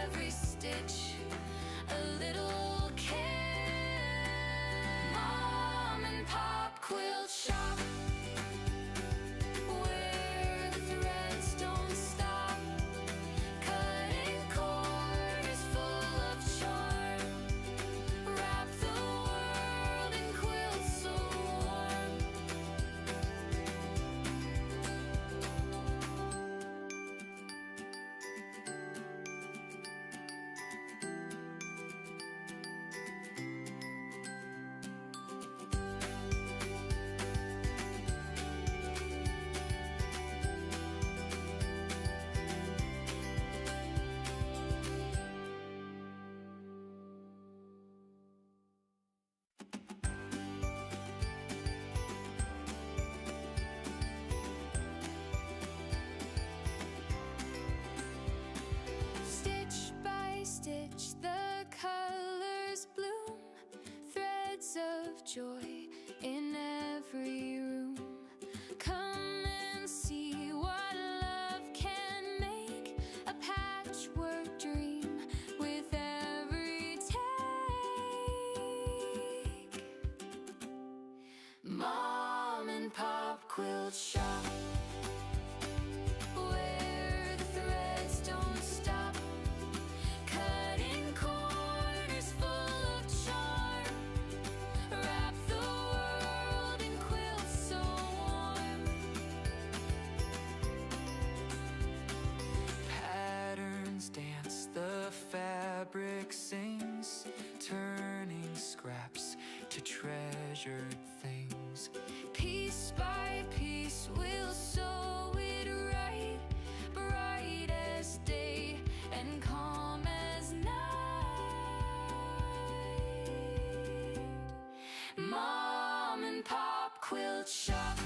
every stitch a little care. Mom and Pop Quilt Shop, where the threads don't stop. Cutting corners full of charm. Wrap the world in quilts so warm. Stitch by stitch, the colors bloom, threads of joy in every room. Come and see what love can make, a patchwork dream with every take. Mom and Pop Quilt Shop, where the threads don't stop. Cutting corners full of charm. Wrap the world in quilts so warm. Patterns dance, the fabric sings, turning scraps to treasured things. Piece by piece we'll sew it right, bright as day and calm as night. Mom and Pop Quilt Shop,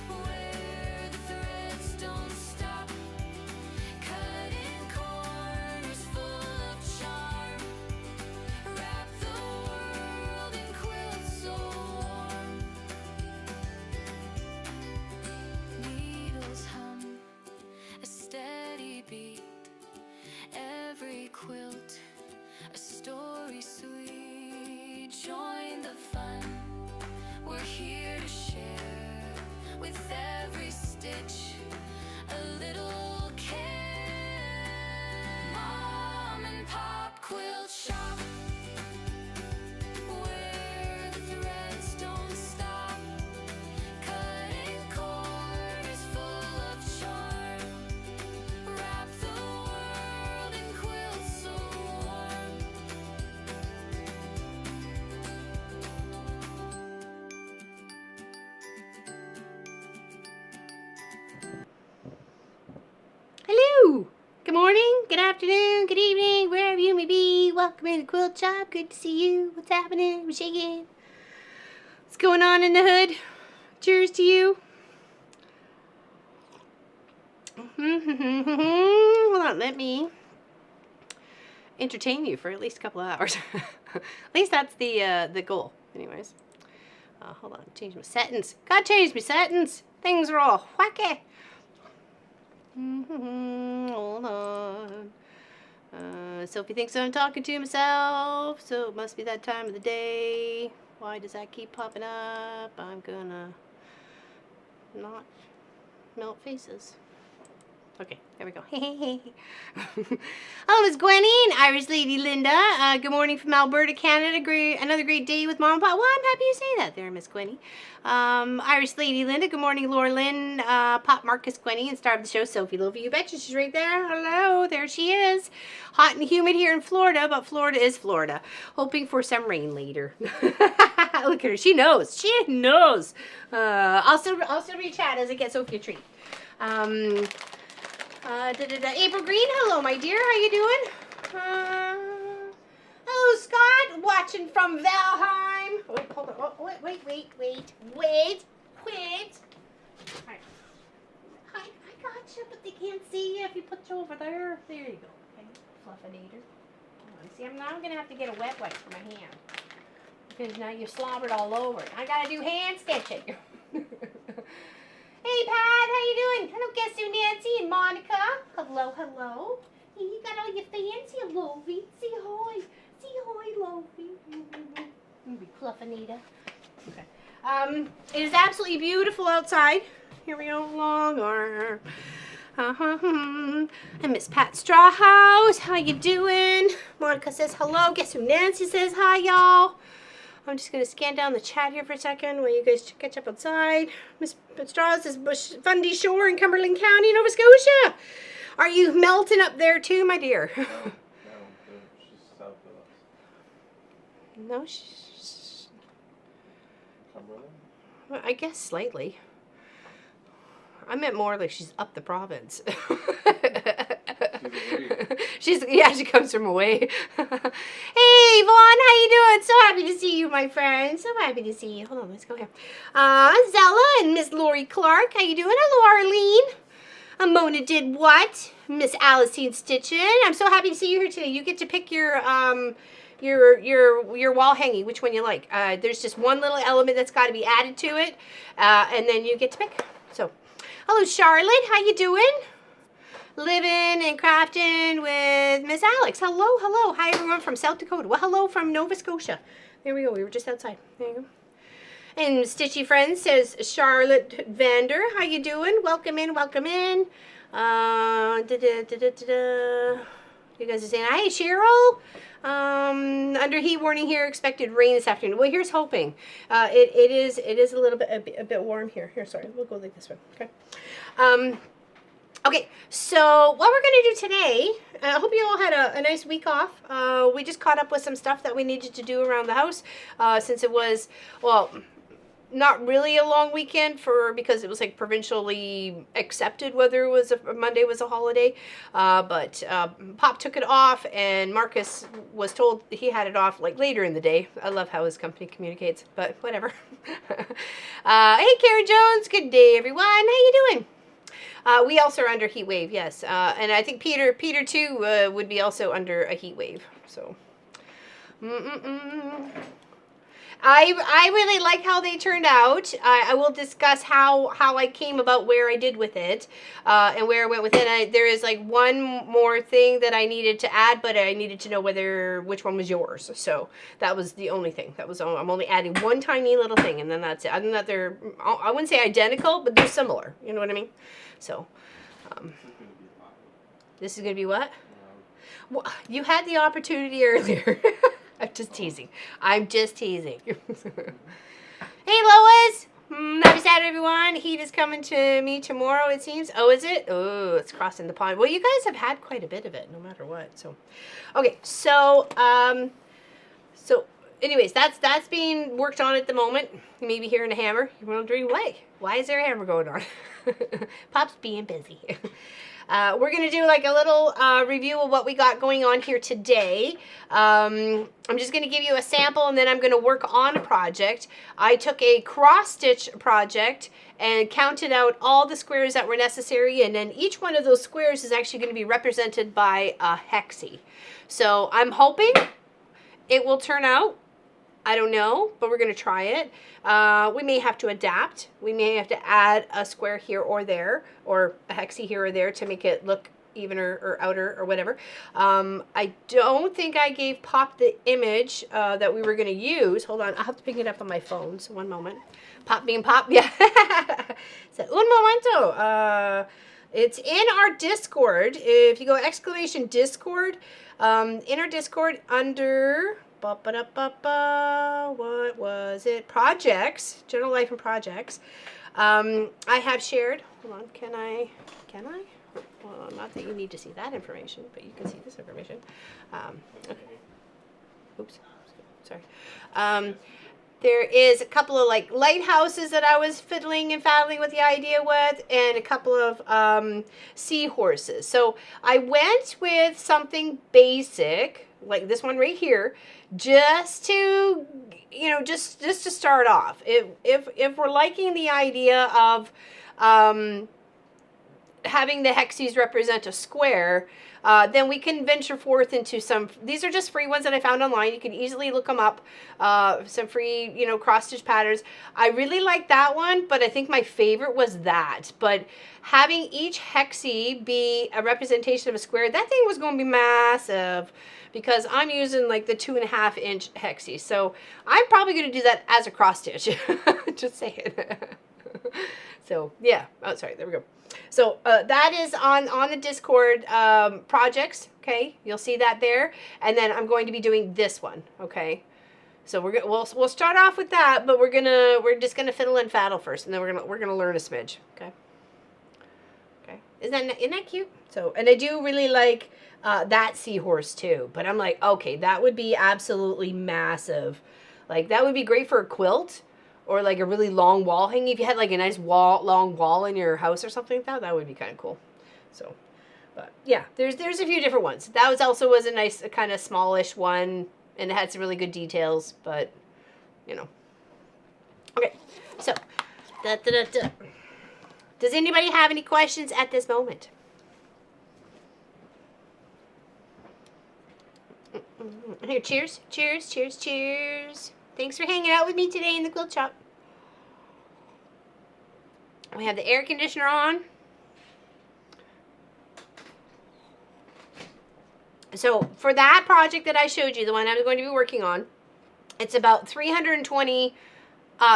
where the threads don't stop. Cutting corners full of charm. Wrap the world in quilts so warm. Needles hum a steady beat, every quilt a story sweet. Join the fun, we're here to share, with every stitch a little care. Mom and Pop Quilt Shop, where the threads don't stop. Cutting corners full of charm. Wrap the world in quilts so warm. Hello! Good morning, good afternoon, good evening, wherever you may be. Welcome in the quilt shop. Good to see you. What's happening? We're shaking. What's going on in the hood? Cheers to you. Hold on, let me entertain you for at least a couple of hours. At least that's the goal. Anyways. Hold on, change my settings. Gotta change my settings. Things are all wacky. Hold on. Sophie thinks I'm talking to myself, so it must be that time of the day. Why does that keep popping up? I'm gonna not melt faces. Okay, there we go. Hello, Miss Gwenny and Irish Lady Linda. Good morning from Alberta, Canada. Another great day with Mom and Pop. Well, I'm happy you say that there, Miss Gwenny. Irish Lady Linda. Good morning, Laura Lynn, Pop Marcus, Gwenny, and star of the show, Sophie Lovey. You betcha she's right there. Hello, there she is. Hot and humid here in Florida, but Florida is Florida. Hoping for some rain later. Look at her. She knows. She knows. I'll still read chat as I get Sophie a treat. April Green, hello, my dear. How you doing? Hello, Scott. Watching from Valheim. Wait, hold on. Oh, wait. Right. I got you, but they can't see you if you put you over there. There you go. Okay, fluffinator. See, I'm going to have to get a wet wipe for my hand. Because now you slobbered all over it. I got to do hand stitching. Hey, Pat, how you doing? Hello, guess who, Nancy and Monica. Hello. Hey, Lovey. Say hi. Say hi, Lovey. Be Fluffinita. Okay. It is absolutely beautiful outside. Here we go, long arm. And Miss Pat Strawhouse, how you doing? Monica says hello. Guess who Nancy says hi, y'all? I'm just going to scan down the chat here for a second while you guys catch up outside. Miss Straw says Fundy Shore in Cumberland County, Nova Scotia. Are you melting up there too, my dear? No, she's south of us. No, she's... Cumberland? Well, I guess slightly. I meant more like she's up the province. She comes from away. Hey, Vaughn, how you doing? So happy to see you, my friend. So happy to see you. Hold on, let's go here. Zella and Miss Lori Clark, how you doing? Hello, Arlene. Mona did what? Miss Alicine Stitchin. I'm so happy to see you here today. You get to pick your wall hanging, which one you like. There's just one little element that's got to be added to it, and then you get to pick. So, hello, Charlotte. How you doing? Living and crafting with Miss Alex. Hello, hello. Hi, everyone from South Dakota. Well, hello from Nova Scotia. There we go. We were just outside. There you go. And Stitchy Friend says, Charlotte Vander. How you doing? Welcome in, welcome in. You guys are saying, hi, Cheryl. Under heat warning here, expected rain this afternoon. Well, here's hoping. It is a little bit a bit warm here. Here, sorry, we'll go like this one. Okay. Okay, so what we're going to do today, I hope you all had a nice week off. We just caught up with some stuff that we needed to do around the house since it was, well, not really a long weekend because it was like provincially accepted whether it was Monday was a holiday. But Pop took it off and Marcus was told he had it off like later in the day. I love how his company communicates, but whatever. Hey, Karen Jones, good day, everyone. How you doing? We also are under heat wave, yes. And I think Peter too would be also under a heat wave. So, I really like how they turned out. I will discuss how I came about where I did with it and where I went with it. There is like one more thing that I needed to add, but I needed to know which one was yours. So that was the only thing. I'm only adding one tiny little thing, and then that's it. Other than that, they're, I wouldn't say identical, but they're similar. You know what I mean? So this is going to be what? Well, you had the opportunity earlier. I'm just teasing. I'm just teasing. Hey, Lois. Happy Saturday, everyone. Heat is coming to me tomorrow, it seems. Oh, is it? Oh, it's crossing the pond. Well, you guys have had quite a bit of it, no matter what. So, okay. So, anyways, that's being worked on at the moment. You may be hearing a hammer. You're wondering why? Why is there a hammer going on? Pop's being busy. We're going to do like a little review of what we got going on here today. I'm just going to give you a sample and then I'm going to work on a project. I took a cross-stitch project and counted out all the squares that were necessary, and then each one of those squares is actually going to be represented by a hexie. So I'm hoping it will turn out. I don't know, but we're going to try it. We may have to adapt. We may have to add a square here or there, or a hexie here or there to make it look evener or outer or whatever. I don't think I gave Pop the image that we were going to use. Hold on, I'll have to pick it up on my phone, so one moment. Pop being Pop, yeah. So, un momento. It's in our Discord. If you go exclamation Discord, in our Discord under... What was it? Projects, general life and projects. I have shared. Hold on, can I? Well, not that you need to see that information, but you can see this information. Okay. Oops. Sorry. There is a couple of like lighthouses that I was fiddling and faddling with the idea with, and a couple of seahorses. So I went with something basic, like this one right here, just to, you know, just to start off. If we're liking the idea of having the hexies represent a square, then we can venture forth into some, these are just free ones that I found online. You can easily look them up. Some free, you know, cross stitch patterns. I really like that one, but I think my favorite was that. But having each hexie be a representation of a square, that thing was going to be massive, because I'm using like the 2.5 inch hexie. So I'm probably going to do that as a cross stitch. Just saying. So yeah. Oh, sorry. There we go. So that is on the Discord projects. Okay, you'll see that there. And then I'm going to be doing this one. Okay. So we'll start off with that, but we're just gonna fiddle and faddle first, and then we're gonna learn a smidge. Okay. Okay. Isn't that cute? So, and I do really like that seahorse too. But I'm like, okay, that would be absolutely massive. Like that would be great for a quilt, or like a really long wall hanging. If you had like a nice long wall in your house or something like that, that would be kind of cool. So, but yeah, there's a few different ones. That was a nice kind of smallish one, and it had some really good details. But you know, okay. So, does anybody have any questions at this moment? Here, cheers, cheers, cheers, cheers. Thanks for hanging out with me today in the quilt shop. We have the air conditioner on. So for that project that I showed you, the one I'm going to be working on, it's about 320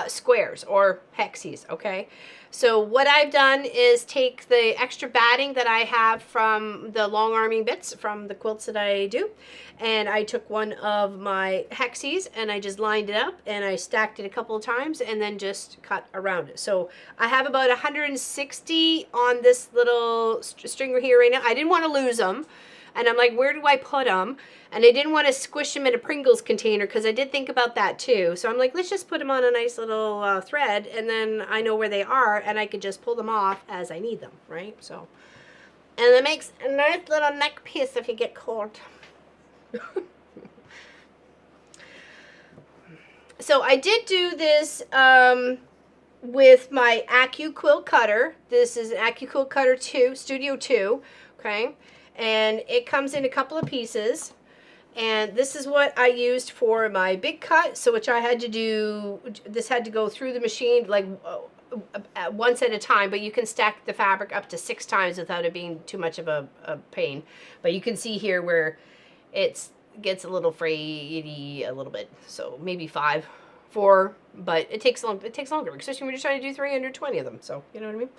squares or hexies, okay? So what I've done is take the extra batting that I have from the long arming bits from the quilts that I do, and I took one of my hexies and I just lined it up and I stacked it a couple of times and then just cut around it. So I have about 160 on this little stringer here right now. I didn't want to lose them. And I'm like, where do I put them? And I didn't want to squish them in a Pringles container, because I did think about that too. So I'm like, let's just put them on a nice little thread, and then I know where they are, and I could just pull them off as I need them, right? So, and it makes a nice little neck piece if you get cold. So I did do this with my AccuQuilt cutter. This is an AccuQuilt cutter 2, Studio 2, okay? And it comes in a couple of pieces, and this is what I used for my big cut. So which I had to do, this had to go through the machine like once at a time, but you can stack the fabric up to 6 times without it being too much of a pain. But you can see here where it gets a little frayedy a little bit, so maybe 4, but it takes longer, especially when you're trying to do 320 of them. So you know what I mean.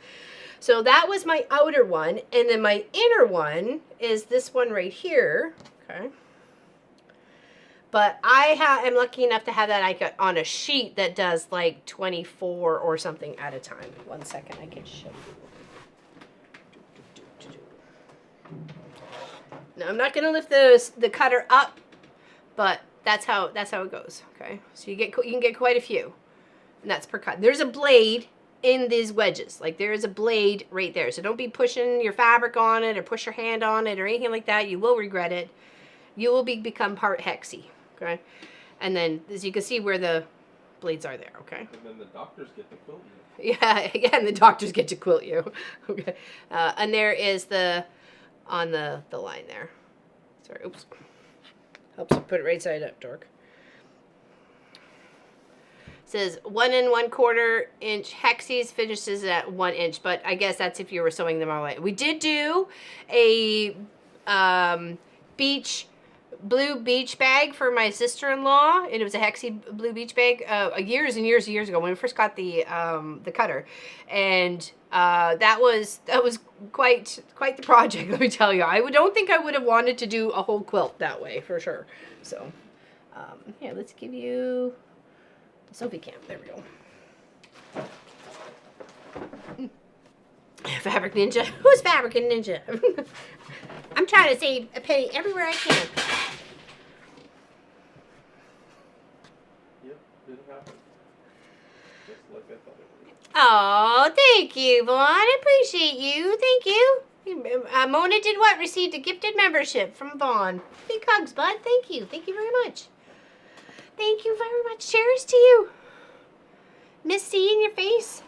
So that was my outer one, and then my inner one is this one right here, okay? But I am lucky enough to have that on a sheet that does like 24 or something at a time. 1 second, I can show you. Now I'm not gonna lift the cutter up, but that's how it goes, okay? So you can get quite a few, and that's per cut. There's a blade in these wedges, like there is a blade right there, so don't be pushing your fabric on it or push your hand on it or anything like that. You will regret it. You will become part hexie, okay? And then as you can see where the blades are there, okay? And then the doctors get to quilt you. Yeah, and the doctors get to quilt you. Okay. And there is on the line there. Sorry, oops. Helps you put it right side up, dork. Says 1 1/4 inch hexies, finishes at 1 inch, but I guess that's if you were sewing them all away. We did do a blue beach bag for my sister-in-law, and it was a hexie blue beach bag years and years and years ago when we first got the cutter, and that was quite the project, let me tell you. I don't think I would have wanted to do a whole quilt that way for sure. So here, let's give you Sophie Camp. There we go. Fabric Ninja. Who's Fabric Ninja? I'm trying to save a penny everywhere I can. Yep, it happened. Just like I thought it would. Oh, thank you, Vaughn. I appreciate you. Thank you. Mona did what? Received a gifted membership from Vaughn. Big hugs, bud. Thank you. Thank you very much. Thank you very much. Cheers to you. Miss seeing your face.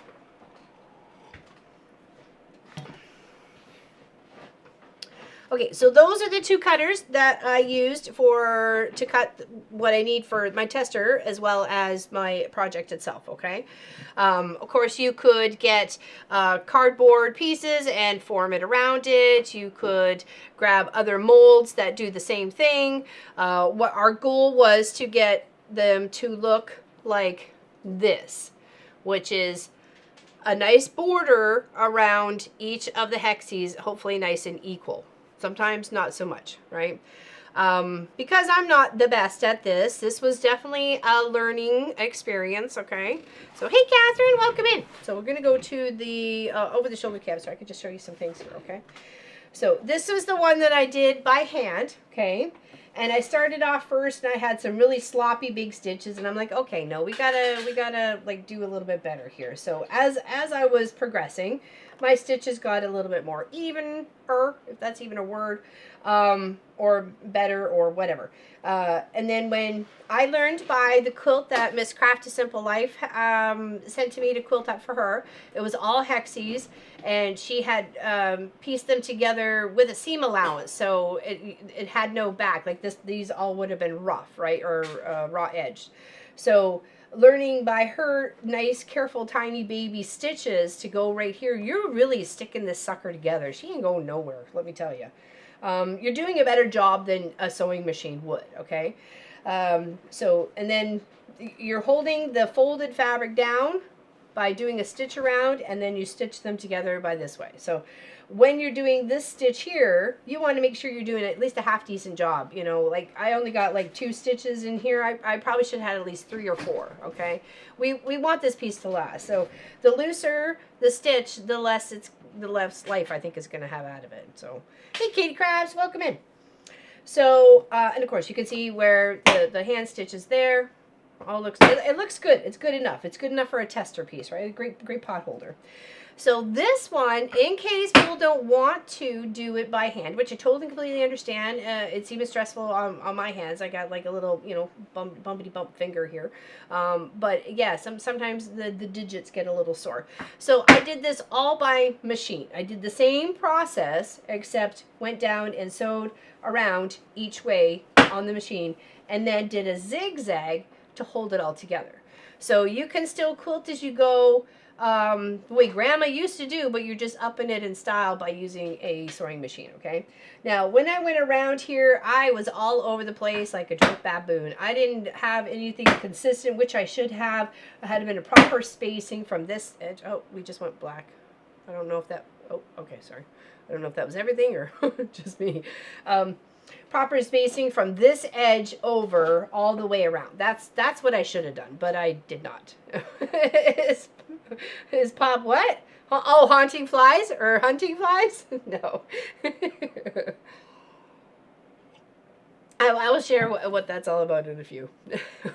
Okay, so those are the two cutters that I used to cut what I need for my tester as well as my project itself, okay? Of course, you could get cardboard pieces and form it around it. You could grab other molds that do the same thing. What our goal was to get them to look like this, which is a nice border around each of the hexes, hopefully nice and equal. Sometimes not so much, right? Because I'm not the best at this, this was definitely a learning experience, okay? So, hey, Catherine, welcome in. So we're going to go to the over-the-shoulder cam so I can just show you some things here, okay? So this was the one that I did by hand, okay? And I started off first and I had some really sloppy big stitches and I'm like, okay, no, we gotta like do a little bit better here. So as I was progressing, my stitches got a little bit more even, if that's even a word, or better or whatever. And then when I learned by the quilt that Miss Craft a Simple Life sent to me to quilt up for her, it was all hexes, and she had pieced them together with a seam allowance, so it had no back. Like these all would have been rough, right, or raw edged. So learning by her nice, careful, tiny baby stitches to go right here, you're really sticking this sucker together. She ain't going nowhere, let me tell you. You're doing a better job than a sewing machine would, okay? And then you're holding the folded fabric down by doing a stitch around, and then you stitch them together by this way. So when you're doing this stitch here, you want to make sure you're doing at least a half decent job. You know, like I only got like 2 stitches in here. I probably should have had at least 3 or 4, okay? We want this piece to last. So the looser the stitch, the less life I think is going to have out of it. So, hey, Katie Krabs, welcome in. So, and of course you can see where the hand stitch is there. It looks good. It's good enough. It's good enough for a tester piece, right? A great pot holder. So this one, in case people don't want to do it by hand, which I totally completely understand, it's even stressful on my hands. I got like a little, you know, bumpity bump finger here. But yeah, sometimes the digits get a little sore. So I did this all by machine. I did the same process, except went down and sewed around each way on the machine, and then did a zigzag to hold it all together. So you can still quilt as you go, the way Grandma used to do, but you're just upping it in style by using a sewing machine, okay? Now, when I went around here, I was all over the place like a drunk baboon. I didn't have anything consistent, which I should have. I had been a proper spacing from this edge. Oh, we just went black. I don't know if that, oh, okay, sorry. I don't know if that was everything or just me. Proper spacing from this edge over all the way around. That's what I should have done, but I did not. Is Pop what? Oh, haunting flies or hunting flies? No. I will share what that's all about in a few.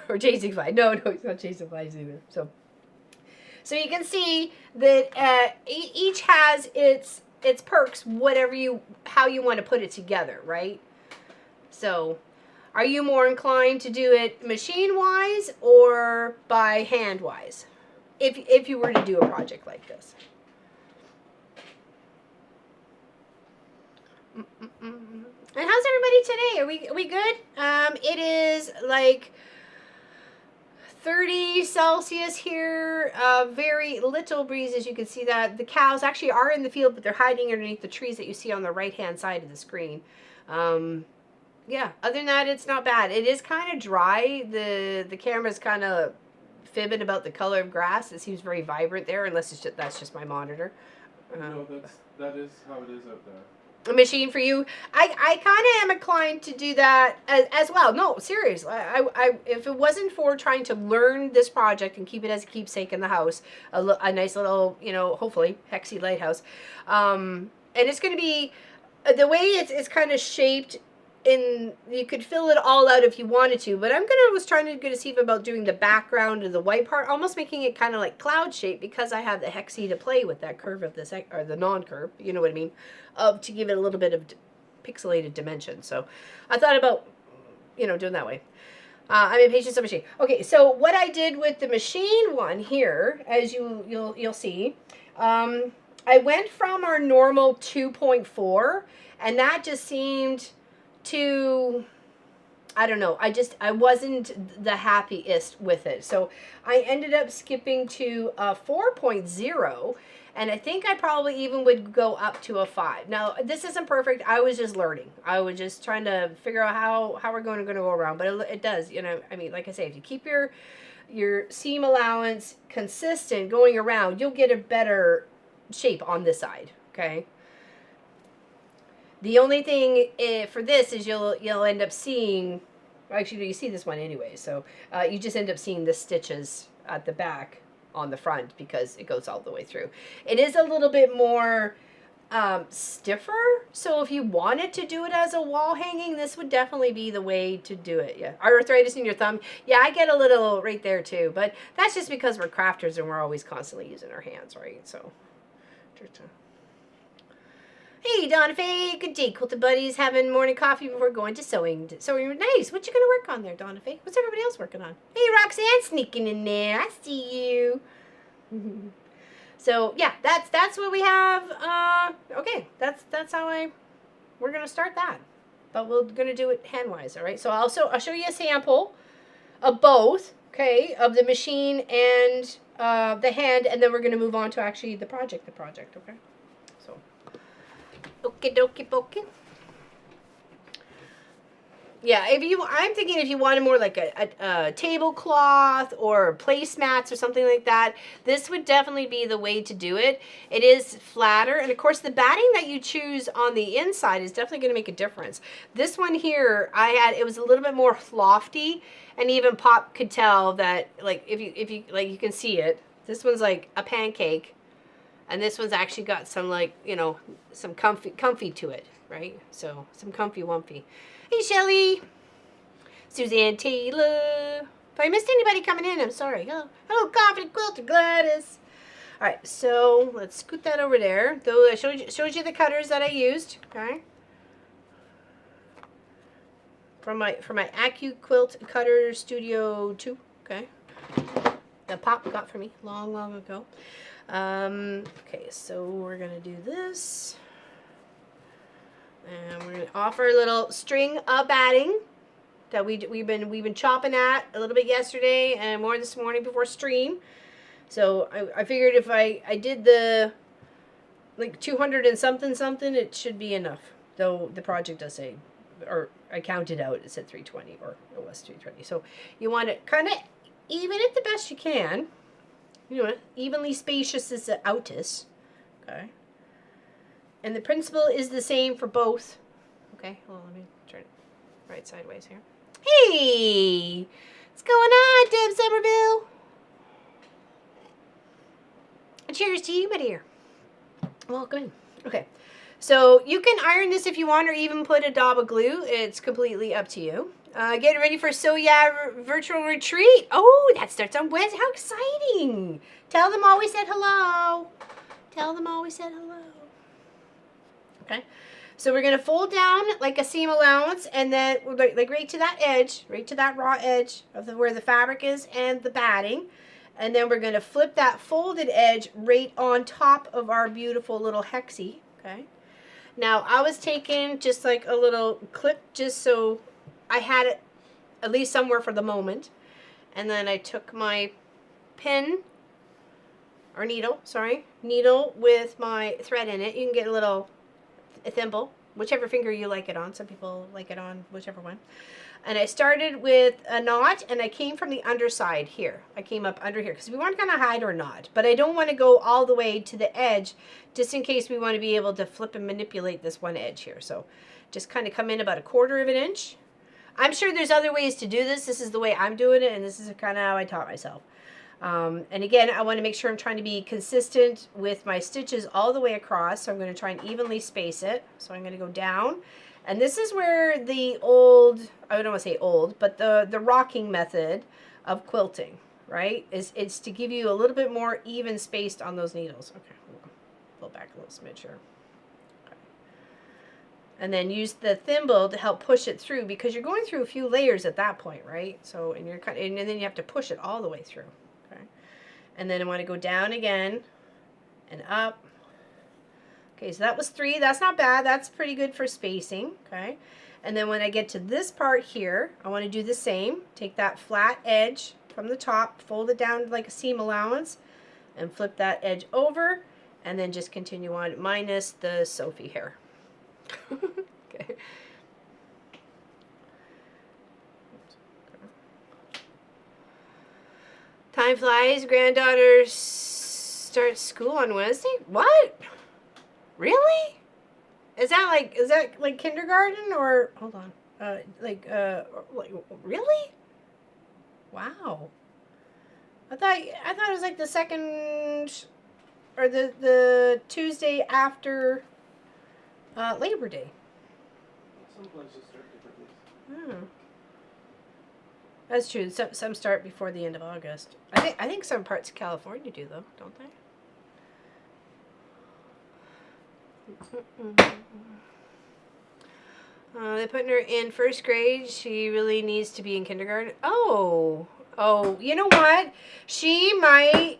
Or chasing flies. No, it's not chasing flies either. So you can see that each has its perks, how you want to put it together, right? So, are you more inclined to do it machine-wise or by hand-wise? If you were to do a project like this. And how's everybody today? Are we good? It is like 30 Celsius here, very little breeze, as you can see. That the cows actually are in the field, but they're hiding underneath the trees that you see on the right-hand side of the screen. Yeah, other than that, it's not bad. It is kind of dry. The camera's kind of fibbing about the color of grass. It seems very vibrant there, unless that's just my monitor. No, that is how it is out there. A machine for you. I kind of am inclined to do that as well. No, seriously. If it wasn't for trying to learn this project and keep it as a keepsake in the house, a nice little, you know, hopefully hexy lighthouse, and it's going to be the way it's kind of shaped. You could fill it all out if you wanted to, but was trying to get a see about doing the background of the white part, almost making it kind of like cloud shape, because I have the hexy to play with that curve of this, or the non-curve, you know what I mean, to give it a little bit of pixelated dimension. So I thought about, you know, doing that way. I'm impatient of machine. Okay, so what I did with the machine one here, as you'll see, I went from our normal 2.4 And that just seemed too, I don't know, I wasn't the happiest with it. So I ended up skipping to a 4.0, and I think I probably even would go up to a 5. Now, this isn't perfect. I was just learning. I was just trying to figure out how we're going to go around. But it does, you know, I mean, like I say, if you keep your seam allowance consistent going around, you'll get a better shape on this side, okay? The only thing for this is you'll end up seeing, actually you see this one anyway, so you just end up seeing the stitches at the back on the front because it goes all the way through. It is a little bit more stiffer, so if you wanted to do it as a wall hanging, this would definitely be the way to do it. Yeah, arthritis in your thumb. Yeah, I get a little right there too, but that's just because we're crafters and we're always constantly using our hands, right? So, hey, Donna Faye, good day, Quilted Buddies. Having morning coffee before going to sewing. Sewing, nice. What you gonna work on there, Donna Faye? What's everybody else working on? Hey, Roxanne, sneaking in there. I see you. So yeah, that's what we have. Okay, that's how we're gonna start that, but we're gonna do it handwise. All right. So I'll show you a sample of both. Okay, of the machine and the hand, and then we're gonna move on to actually the project. Okay. So. Okie dokie pokey. Yeah, I'm thinking if you wanted more like a tablecloth or placemats or something like that, this would definitely be the way to do it. It is flatter, and of course the batting that you choose on the inside is definitely going to make a difference. This one here, it was a little bit more lofty, and even Pop could tell that, like, if you like, you can see it. This one's like a pancake, and this one's actually got some, like, you know, some comfy to it, right? So some comfy wumpy. Hey, Shelly. Suzanne Taylor. If I missed anybody coming in, I'm sorry. Hello, Confident Quilter Gladys. All right, so let's scoot that over there. Though I showed you the cutters that I used. Okay. From my Quilt Cutter Studio 2. Okay. That Pop got for me long ago. Okay, so we're gonna do this. And we're going to offer a little string of batting that we've been chopping at a little bit yesterday and more this morning before stream. So I figured if I did the like 200 and something, it should be enough. Though the project does say, or I counted out, it said 320, or it was 320. So you want to kind of even it the best you can. You know, evenly spacious as the outus. Okay. And the principle is the same for both. Okay, well, let me turn it right sideways here. Hey! What's going on, Deb Somerville? Cheers to you, my dear. Welcome in. Okay, so you can iron this if you want, or even put a dab of glue. It's completely up to you. Getting ready for So Yeah virtual retreat. Oh, that starts on Wednesday. How exciting! Tell them all we said hello. Tell them all we said hello. Okay, so we're going to fold down like a seam allowance, and then like right to that edge, right to that raw edge of where the fabric is and the batting, and then we're going to flip that folded edge right on top of our beautiful little hexie. Okay, now I was taking just like a little clip just so I had it at least somewhere for the moment, and then I took my pin or needle with my thread in it. You can get a thimble, whichever finger you like it on. Some people like it on whichever one. And I started with a knot, and I came from the underside here. I came up under here because we weren't going to hide our knot, but I don't want to go all the way to the edge just in case we want to be able to flip and manipulate this one edge here. So just kind of come in about 1/4 of an inch. I'm sure there's other ways to do this. This is the way I'm doing it, and this is kind of how I taught myself. And again, I want to make sure I'm trying to be consistent with my stitches all the way across. So I'm going to try and evenly space it. So I'm going to go down. And this is where the old, I don't want to say old, but the rocking method of quilting, right? It's to give you a little bit more even spaced on those needles. Okay, we'll pull back a little smidge here. Okay. And then use the thimble to help push it through, because you're going through a few layers at that point, right? So, and then you have to push it all the way through. And then I want to go down again and up, Okay, so that was 3. That's not bad. That's pretty good for spacing. Okay. And then when I get to this part here, I want to do the same. Take that flat edge from the top, fold it down like a seam allowance, and flip that edge over, and then just continue on minus the Sophie hair. Okay. Time flies. Granddaughter starts school on Wednesday. What? Really? Is that like kindergarten or hold on? Like really? Wow. I thought it was like the second or the Tuesday after Labor Day. Some places start differently. Hmm. That's true. Some start before the end of August. I think some parts of California do though, don't they? They're putting her in first grade. She really needs to be in kindergarten. Oh, you know what? She might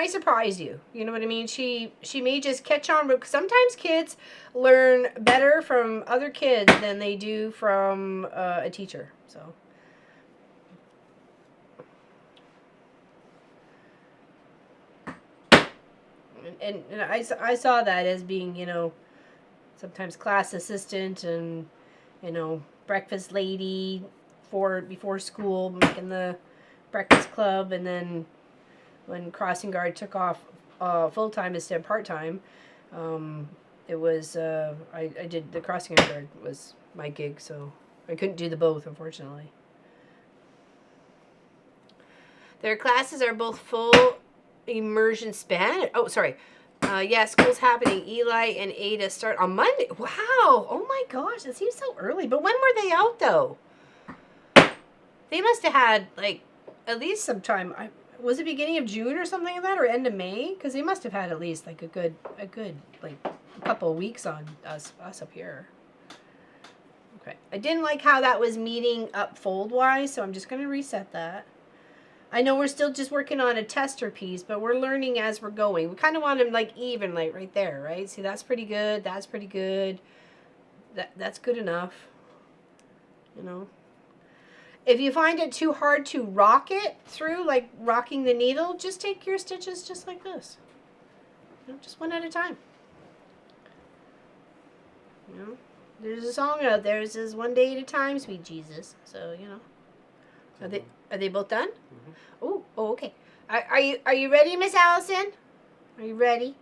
surprise you. You know what I mean? She may just catch on. Sometimes kids learn better from other kids than they do from a teacher. So. And I saw that as being, you know, sometimes class assistant and, you know, breakfast lady before school, making the breakfast club, and then when crossing guard took off full-time instead of part-time, it was, I did, the crossing guard was my gig, so I couldn't do the both, unfortunately. Their classes are both full immersion span. Oh, sorry. Yeah, school's happening. Eli and Ada start on Monday. Wow. Oh my gosh, it seems so early. But when were they out though? They must have had like at least some time. Was it beginning of June or something like that, or end of May? Because they must have had at least like a good like a couple of weeks on us up here. Okay. I didn't like how that was meeting up fold wise, so I'm just gonna reset that. I know we're still just working on a tester piece, but we're learning as we're going. We kind of want them like even, like right there, right? See, that's pretty good. That's pretty good. That's good enough. You know. If you find it too hard to rock it through, like rocking the needle, just take your stitches just like this. You know, just one at a time. You know, there's a song out there that says "One day at a time, sweet Jesus." So you know. Are they both done? Mm-hmm. Oh, okay. Are you ready, Miss Allison? Are you ready?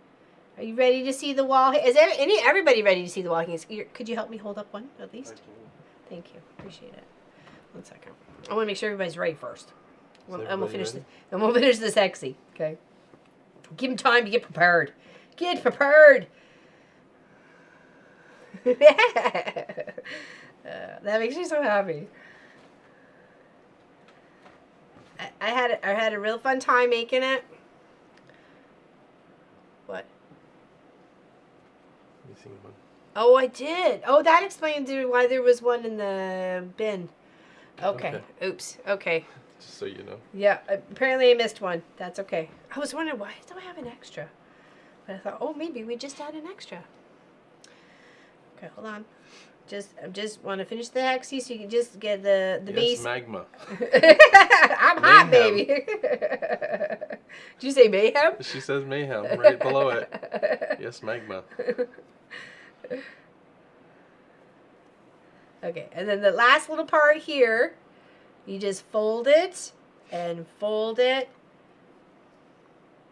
Are you ready to see the wall? Is everybody ready to see the wall? Could you help me hold up one at least? Thank you. Appreciate it. 1 second. I want to make sure everybody's ready first. And we'll finish this. And we'll finish this hexy. Okay. Give them time to get prepared. Get prepared. That makes me so happy. I had a real fun time making it. What? Missing one. Oh, I did. Oh, that explains why there was one in the bin. Okay. Oops. Okay. Just so you know. Yeah. Apparently I missed one. That's okay. I was wondering why do I have an extra? But I thought, oh, maybe we just had an extra. Okay, hold on. I just want to finish the hexie so you can just get the base. Magma. I'm hot, baby. Did you say mayhem? She says mayhem right below it. Yes, magma. Okay, and then the last little part here, you just fold it and fold it.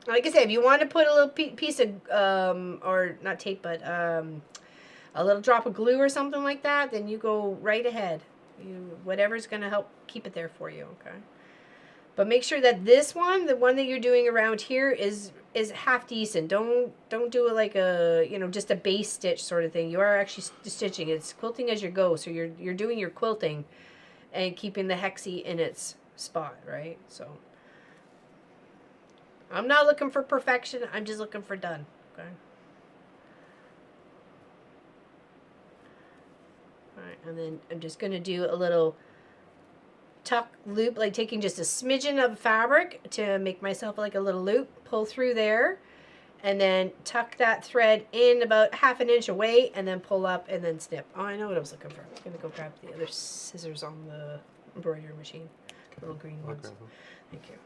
Like I said, if you want to put a little piece of, or not tape, but a little drop of glue or something like that, then you go right ahead. Whatever's going to help keep it there for you, okay? But make sure that this one, the one that you're doing around here, is half decent. Don't do it like a, you know, just a base stitch sort of thing. You are actually stitching. It's quilting as you go, so you're doing your quilting and keeping the hexie in its spot, right? So I'm not looking for perfection. I'm just looking for done, okay? Alright, and then I'm just going to do a little tuck loop, like taking just a smidgen of fabric to make myself like a little loop, pull through there, and then tuck that thread in about 1/2 inch away, and then pull up and then snip. Oh, I know what I was looking for. I'm gonna go grab the other scissors on the embroidery machine, little green ones. Okay. Thank you.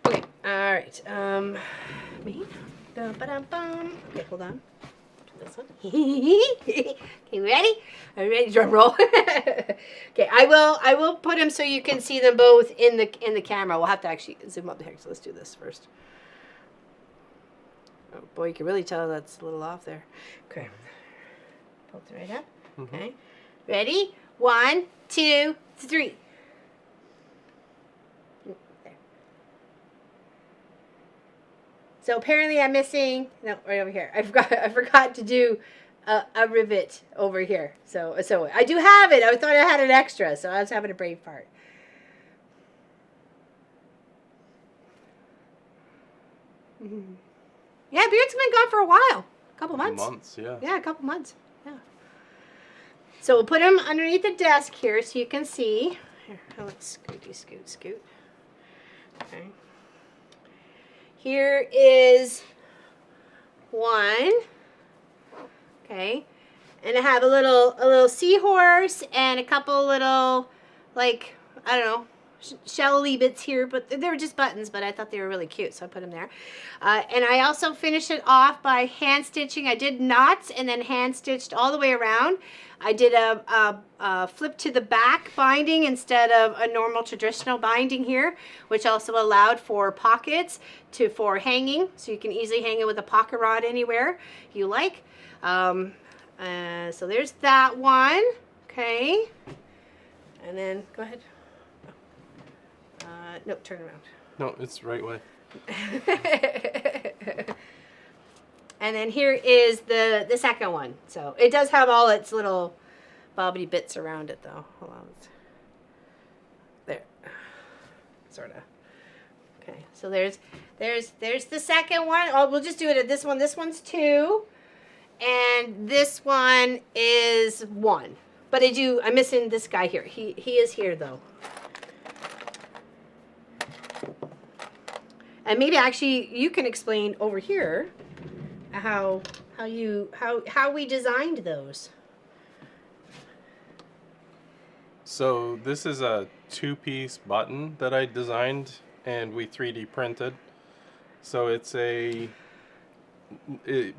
Okay, all right. Me. Dum-ba-dum-bum. Okay, hold on. This one. Okay, ready? Are you ready? Drum roll. Okay, I will put them so you can see them both in the camera. We'll have to actually zoom up here. So let's do this first. Oh boy, you can really tell that's a little off there. Okay. Pull it right up. Okay. Ready? 1, 2, 3. There. So apparently I'm missing, no, right over here. I forgot to do a rivet over here. So I do have it. I thought I had an extra, so I was having a brave part. Yeah, Beard's been gone for a while. A couple months. Months, yeah. Yeah, a couple months. Yeah. So we'll put them underneath the desk here so you can see. Here, let's scoot. Okay. Here is one. Okay. And I have a little seahorse and a couple little, like, I don't know, shelly bits here, but they were just buttons, but I thought they were really cute, so I put them there. And I also finished it off by hand stitching. I did knots and then hand stitched all the way around. I did a flip to the back binding instead of a normal traditional binding here, which also allowed for pockets for hanging, so you can easily hang it with a pocket rod anywhere you like. So there's that one. Okay. And then go ahead. Nope, turn around. No, it's right way. And then here is the second one. So it does have all its little bobbity bits around it, though. Hold on. There. Sort of. Okay, so there's the second one. Oh, we'll just do it at this one. This one's 2. And this one is 1. But I'm missing this guy here. He is here, though. And maybe actually you can explain over here how we designed those. So this is a 2-piece button that I designed and we 3D printed. So it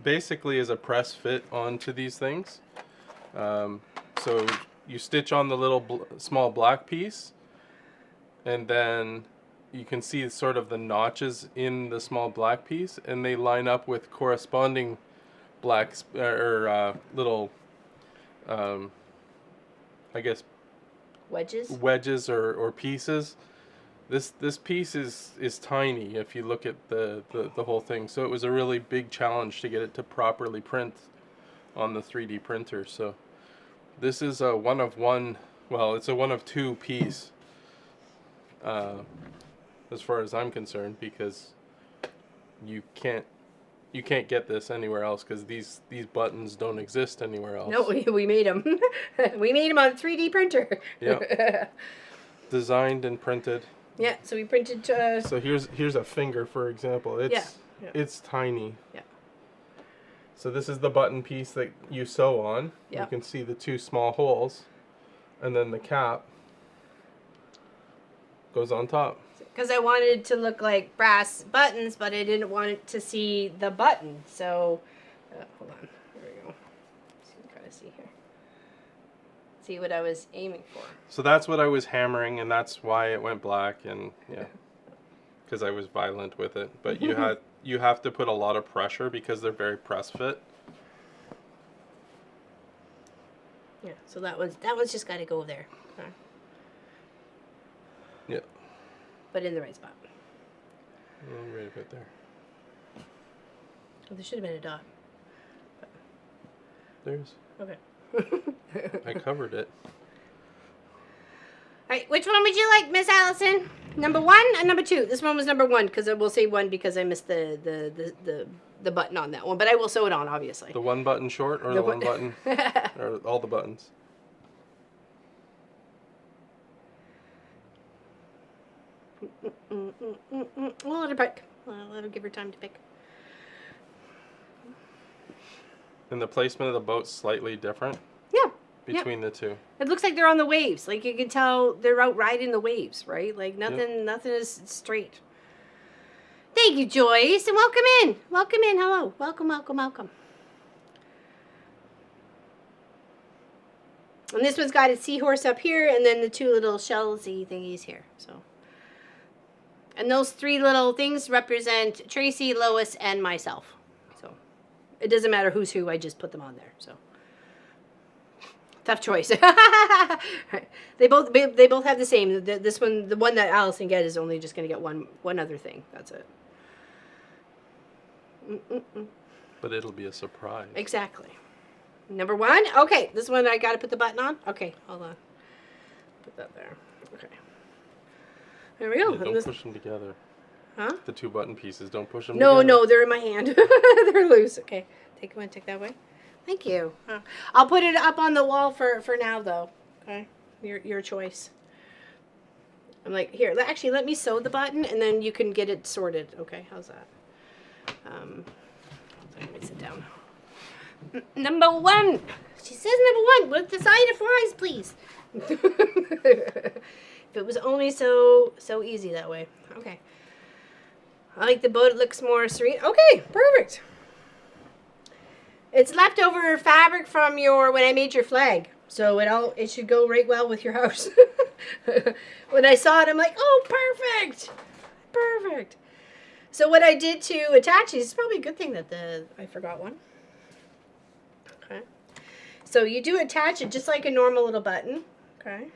basically is a press fit onto these things. So you stitch on the little small black piece, and then you can see sort of the notches in the small black piece, and they line up with corresponding black little, I guess, wedges or pieces. This piece is tiny if you look at the whole thing. So it was a really big challenge to get it to properly print on the 3D printer. So this is a one of 2 piece. As far as I'm concerned, because you can't get this anywhere else, because these buttons don't exist anywhere else. No, we made them. We made them on a 3D printer. Yeah. Designed and printed. Yeah, so we printed. So here's a finger, for example. It's tiny. Yeah. So this is the button piece that you sew on. Yeah. You can see the 2 small holes, and then the cap goes on top. Because I wanted it to look like brass buttons, but I didn't want it to see the button. So, hold on. There we go. So you can kind of see here. See what I was aiming for. So that's what I was hammering, and that's why it went black, and yeah, because I was violent with it. But you have to put a lot of pressure because they're very press fit. Yeah. So that one's just got to go there. Okay. Yeah. But in the right spot. Right about there. Oh, there should have been a dot. There's. Okay. I covered it. Alright, which one would you like, Miss Allison? Number 1 and number 2? This one was number 1, because I will say 1 because I missed the button on that one. But I will sew it on, obviously. The 1 button short, or the 1 button? Or all the buttons? We'll let her pick. Let her give her time to pick. And the placement of the boat's slightly different. Yeah. Between the two. It looks like they're on the waves. Like you can tell they're out riding the waves, right? Like nothing is straight. Thank you, Joyce, and welcome in. Welcome in. Hello. Welcome, welcome, welcome. And this one's got a seahorse up here and then the two little shellsy thingies here. So, and those three little things represent Tracy, Lois, and myself. So it doesn't matter who's who, I just put them on there. So tough choice. They both have the same. This one, the one that Allison gets is only just going to get one other thing. That's it. But it'll be a surprise. Exactly. Number 1. Okay, this one I got to put the button on. Okay, hold on. Put that there. Okay. There we go. Yeah, don't push them together. Huh? The 2 button pieces. Don't push them together. No, they're in my hand. They're loose. Okay. Take that way. Thank you. I'll put it up on the wall for now, though. Okay? Your choice. I'm like, here, actually, let me sew the button, and then you can get it sorted. Okay, how's that? Let me sit down. Number 1. She says number 1. With the side of flies, please. If it was only so easy that way. Okay. I like the boat. It looks more serene. Okay, perfect. It's leftover fabric from when I made your flag. So it should go right well with your house. When I saw it, I'm like, oh, perfect. Perfect. So what I did to attach these, it's probably a good thing that I forgot one. Okay. So you do attach it just like a normal little button. Okay.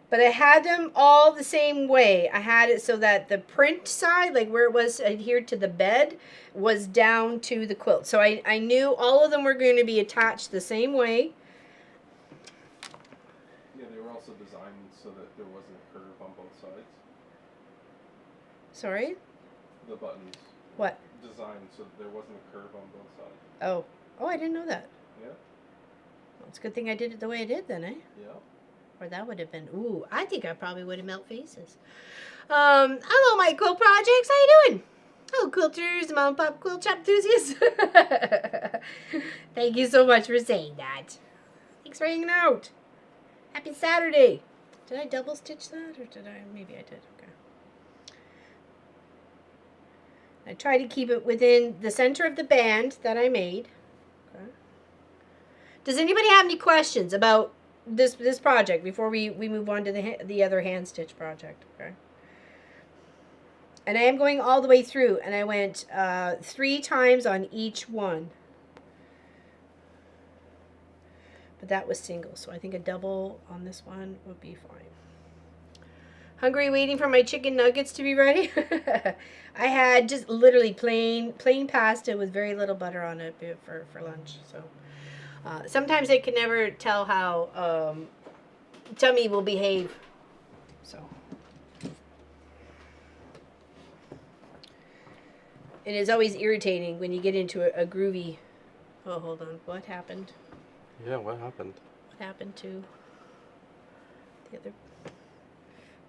But I had them all the same way. I had it so that the print side, like where it was adhered to the bed, was down to the quilt. So I knew all of them were going to be attached the same way. Yeah, they were also designed so that there wasn't a curve on both sides. Sorry? The buttons. What? Designed so that there wasn't a curve on both sides. Oh. Oh, I didn't know that. Yeah. Well, it's a good thing I did it the way I did then, eh? Yeah. Or that would have been, ooh, I think I probably would have melt faces. Hello, my quilt projects. How you doing? Hello, quilters, mom and pop quilt shop enthusiasts. Thank you so much for saying that. Thanks for hanging out. Happy Saturday. Did I double stitch that or did I? Maybe I did. Okay. I try to keep it within the center of the band that I made. Okay. Does anybody have any questions about this project before we move on to the other hand stitch project? Okay. And I am going all the way through, and I went 3 times on each one. But that was single, so I think a double on this one would be fine. Hungry, waiting for my chicken nuggets to be ready. I had just literally plain pasta with very little butter on it for lunch. So sometimes I can never tell how tummy will behave. So it is always irritating when you get into a groovy. Oh, hold on. What happened? Yeah, what happened? What happened to the other?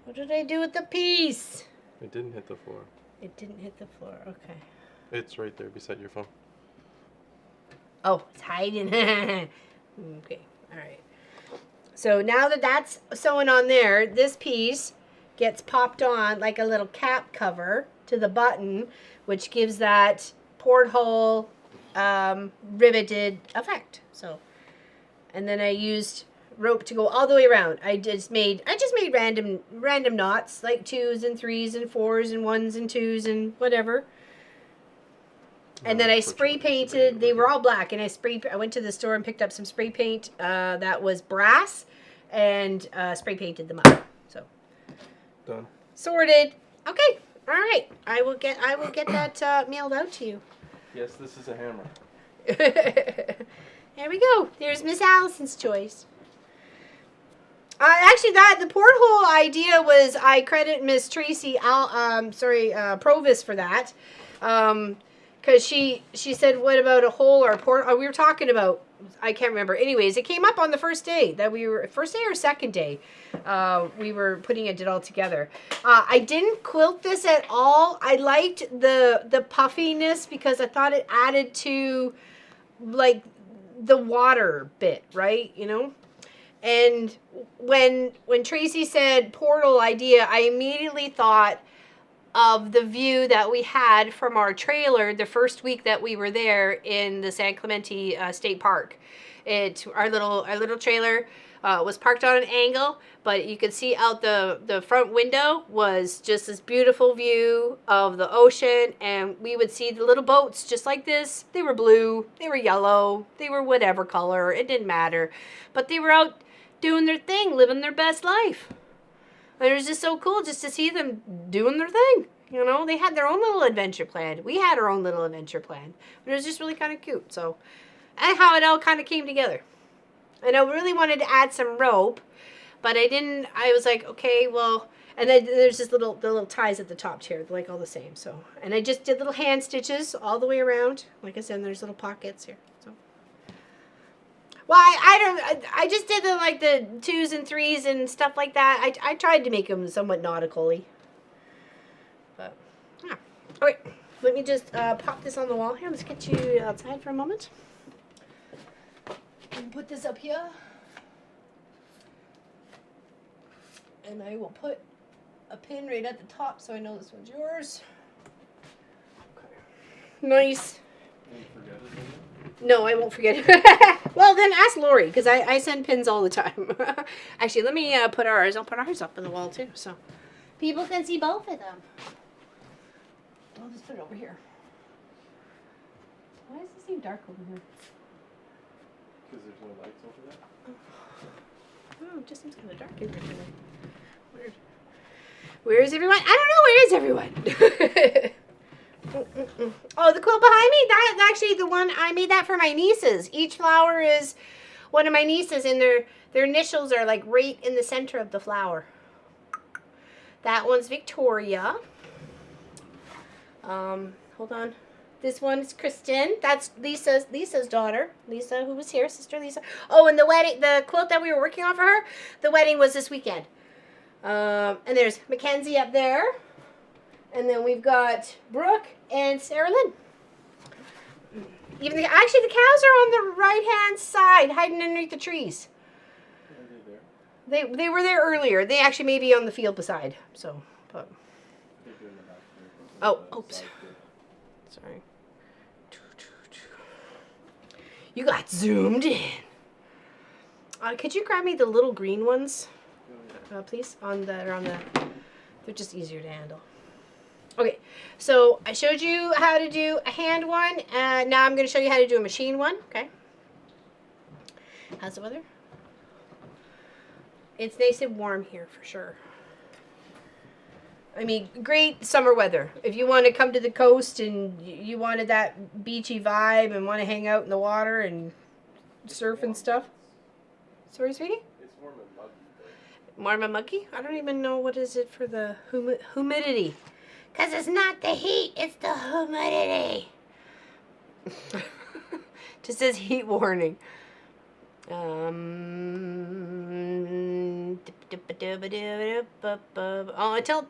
What did I do with the piece? It didn't hit the floor. It didn't hit the floor. Okay. It's right there beside your phone. Oh, it's hiding. Okay. All right. So now that that's sewn on there, this piece gets popped on like a little cap cover to the button, which gives that porthole riveted effect. So, and then I used rope to go all the way around. I just made random knots, like 2s and 3s and 4s and 1s and 2s and whatever. And then I spray painted. They were all black, and I went to the store and picked up some spray paint that was brass, and spray painted them up. So done. Sorted. Okay. All right. I will get that mailed out to you. Yes, this is a hammer. There we go. There's Miss Allison's choice. Actually, the porthole idea was, I credit Miss Tracy Provis for that. Because she said, what about a hole or a port? We were talking about, I can't remember. Anyways, it came up on the first day first day or second day, we were putting it all together. I didn't quilt this at all. I liked the puffiness because I thought it added to like the water bit, right? You know? And when Tracy said portal idea, I immediately thought of the view that we had from our trailer the first week that we were there in the San Clemente State Park. Our little trailer was parked on an angle, but you could see out the front window was just this beautiful view of the ocean, and we would see the little boats just like this. They were blue, they were yellow, they were whatever color, it didn't matter, but they were out doing their thing, living their best life. And it was just so cool just to see them doing their thing. You know, they had their own little adventure planned. We had our own little adventure planned. But it was just really kind of cute. So, and how it all kind of came together. And I really wanted to add some rope, but I didn't. I was like, okay, well, and then there's this the little ties at the top here, like all the same. So, and I just did little hand stitches all the way around. Like I said, there's little pockets here. So, well, I just did the 2s and 3s and stuff like that. I tried to make them somewhat nautical-y. But, yeah. Okay, let me just pop this on the wall here. Let's get you outside for a moment. And put this up here. And I will put a pin right at the top so I know this one's yours. Okay. Nice. No, I won't forget. Well, then ask Lori, because I send pins all the time. Actually, let me put ours. I'll put ours up on the wall, too, so people can see both of them. I'll just put it over here. Why does it seem dark over here? Because there's no lights over there? Oh, it just seems kind of dark in here today. Weird. Where is everyone? I don't know. Where is everyone? Oh, the quilt behind me? That's actually the one, I made that for my nieces. Each flower is one of my nieces, and their initials are like right in the center of the flower. That one's Victoria. Hold on. This one's Kristen. That's Lisa's daughter. Lisa, who was here, Sister Lisa. Oh, and the quilt that we were working on for her, the wedding was this weekend. And there's Mackenzie up there. And then we've got Brooke and Sarah Lynn. Actually, the cows are on the right-hand side, hiding underneath the trees. Are they there? They were there earlier. They actually may be on the field beside. So, but. Oh, oops. Sorry. You got zoomed in. Could you grab me the little green ones, please? They're just easier to handle. Okay, so I showed you how to do a hand one, and now I'm going to show you how to do a machine one, okay? How's the weather? It's nice and warm here for sure. I mean, great summer weather. If you want to come to the coast and you wanted that beachy vibe and want to hang out in the water and surf and stuff. Sorry, sweetie? It's warm and muggy. Warm and muggy? I don't even know what is it for the humidity. Because it's not the heat, it's the humidity. Just says heat warning. Oh,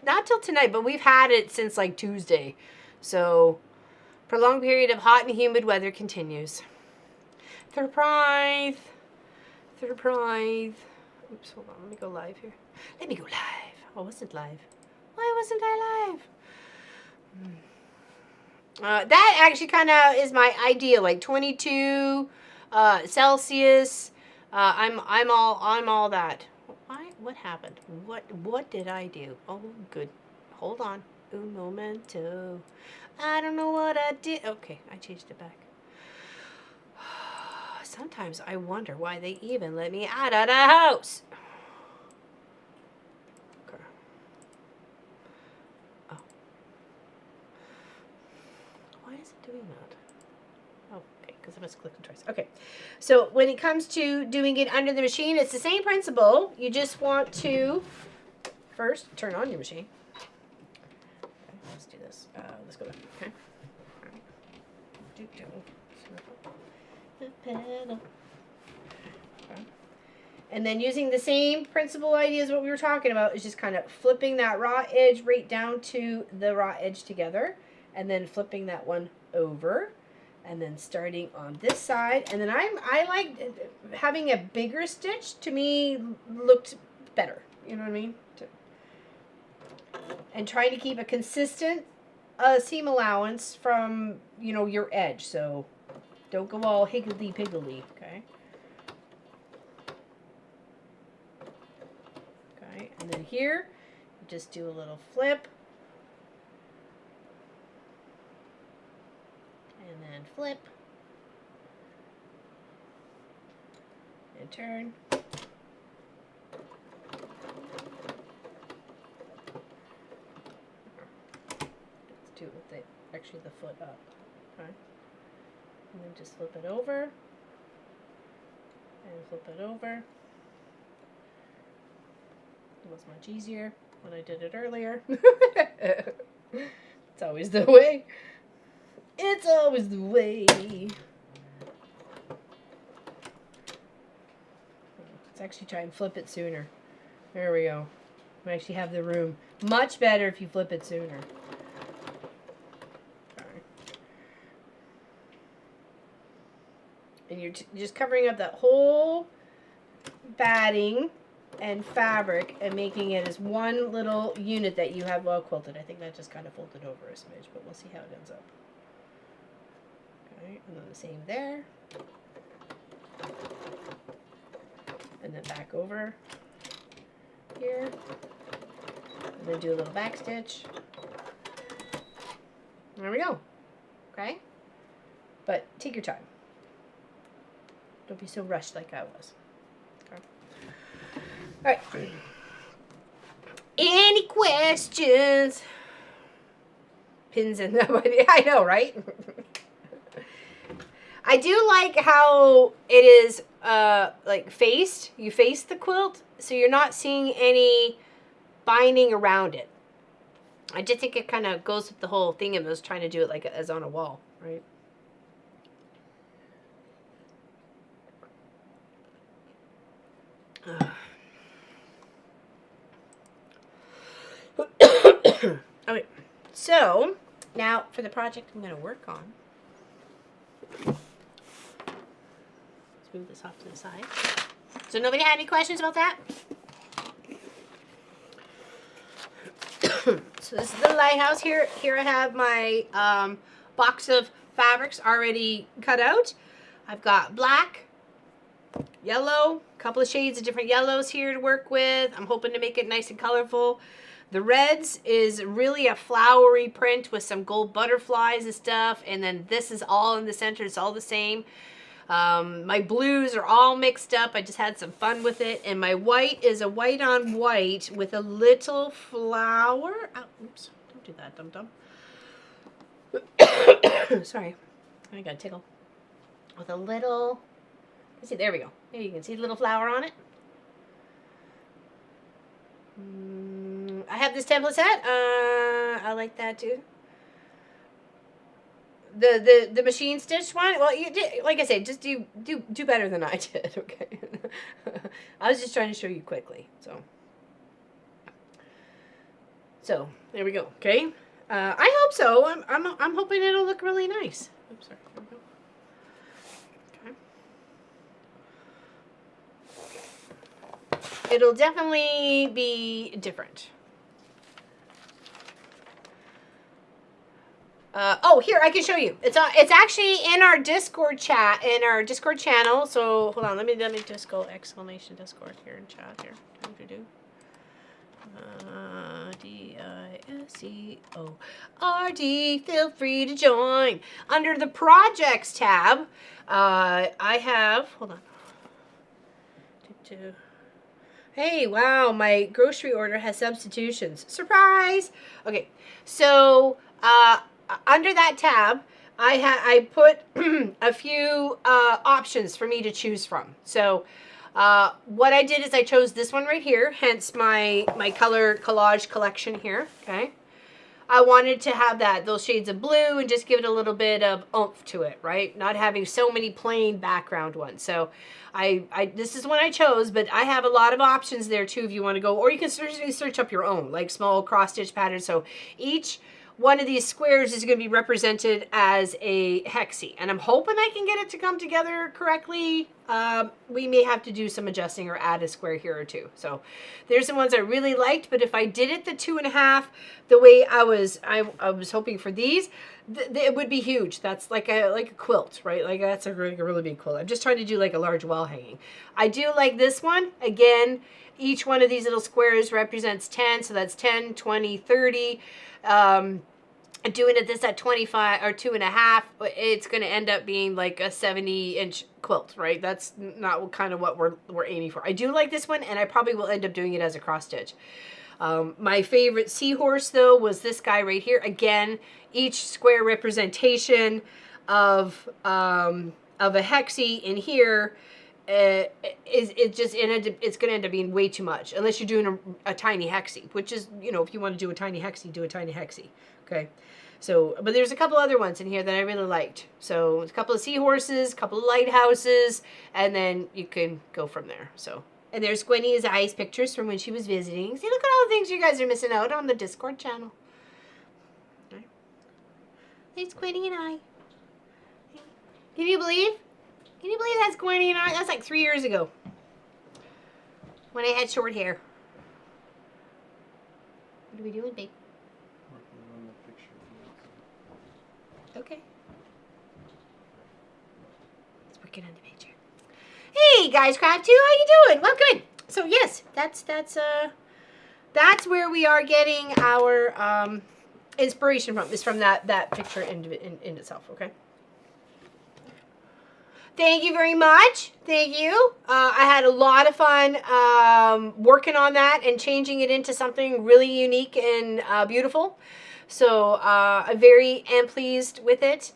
not till tonight, but we've had it since like Tuesday. So, prolonged period of hot and humid weather continues. Surprise. Oops, hold on, let me go live here. Let me go live. I wasn't live. Why wasn't I live? That actually kind of is my idea, like 22 Celsius. I'm all that. Why? What happened? What did I do? Oh, good. Hold on. Un momento. I don't know what I did. Okay, I changed it back. Sometimes I wonder why they even let me out of the house. Okay. Oh. Why is it doing that? Oh, okay, because I must click it twice. Okay, so when it comes to doing it under the machine, it's the same principle. You just want to first turn on your machine. Okay, let's do this. Let's go back. Okay. All right. Pedal. Okay. And then using the same principle idea as what we were talking about is just kind of flipping that raw edge right down to the raw edge together, and then flipping that one over, And then starting on this side, and then I like having a bigger stitch. To me, looked better. You know what I mean? And trying to keep a consistent seam allowance from, you know, your edge. So don't go all higgledy-piggledy, okay? Okay, and then here, you just do a little flip. And then flip. And turn. Do it with actually the foot up, okay? And then just flip it over, and flip it over. It was much easier when I did it earlier. It's always the way. It's always the way. Let's actually try and flip it sooner. There we go. We actually have the room. Much better if you flip it sooner. And you're just covering up that whole batting and fabric and making it as one little unit that you have well quilted. I think that just kind of folded over a smidge, but we'll see how it ends up. Okay, and then the same there. And then back over here. And then do a little back stitch. There we go. Okay? But take your time. Don't be so rushed like I was. Okay. All right. Any questions? Pins in the money. I know, right? I do like how it is like faced. You face the quilt, so you're not seeing any binding around it. I just think it kind of goes with the whole thing of us trying to do it like as on a wall, right? Okay, so now for the project I'm going to work on. Let's move this off to the side. So nobody had any questions about that? So this is the lighthouse here. Here I have my box of fabrics already cut out. I've got black, yellow, a couple of shades of different yellows here to work with. I'm hoping to make it nice and colorful. The reds is really a flowery print with some gold butterflies and stuff. And then this is all in the center. It's all the same. My blues are all mixed up. I just had some fun with it. And my white is a white on white with a little flower. Oh, oops, don't do that, dum-dum. Sorry, I got a tickle. With a little, let's see, there we go. There you can see the little flower on it. I have this template set. I like that too. The machine stitched one. Well, you did, like I said, just do better than I did. Okay. I was just trying to show you quickly. So there we go. Okay. I hope so. I'm hoping it'll look really nice. Oops, sorry. There we go. It'll definitely be different. Oh, here, I can show you. It's actually in our Discord chat, in our Discord channel. So hold on, let me just go exclamation Discord here in chat here. D-I-S-C-O-R-D. Feel free to join. Under the projects tab, I have, hold on. Hey, wow, my grocery order has substitutions. Surprise! Okay, so under that tab, I put a few options for me to choose from. So what I did is I chose this one right here, hence my color collage collection here, okay? I wanted to have those shades of blue and just give it a little bit of oomph to it, right? Not having so many plain background ones. So this is one I chose, but I have a lot of options there too if you want to go, or you can certainly search up your own, like small cross stitch patterns. So each one of these squares is going to be represented as a hexie, and I'm hoping I can get it to come together correctly. We may have to do some adjusting or add a square here or two. So there's the ones I really liked, but if I did it the 2.5 the way I was hoping for these, it would be huge. That's like a quilt, right? Like that's a really big quilt. I'm just trying to do like a large wall hanging. I do like this one. Again, each one of these little squares represents 10, so that's 10, 20, 30. Doing it this at 25 or 2.5, it's going to end up being like a 70-inch quilt, right? That's not kind of what we're aiming for. I do like this one, and I probably will end up doing it as a cross stitch. My favorite seahorse though was this guy right here. Again, each square representation of a hexie in here it's going to end up being way too much unless you're doing a tiny hexie, which is, you know, if you want to do a tiny hexie, do a tiny hexie. Okay. So, but there's a couple other ones in here that I really liked. So a couple of seahorses, a couple of lighthouses, and then you can go from there. So, and there's Gwenny's eyes pictures from when she was visiting. See, look at all the things you guys are missing out on the Discord channel. Right. There's Gwenny and I. Can you believe? Can you believe that's Gwenny and I? That's like 3 years ago. When I had short hair. What are we doing, babe? Working on the picture. Okay. Let's work it on the picture. Hey guys, Craft 2, how you doing? Welcome in. So yes, that's where we are getting our inspiration from. Is from that picture in itself. Okay. Thank you very much. Thank you. I had a lot of fun working on that and changing it into something really unique and beautiful. So I very am pleased with it.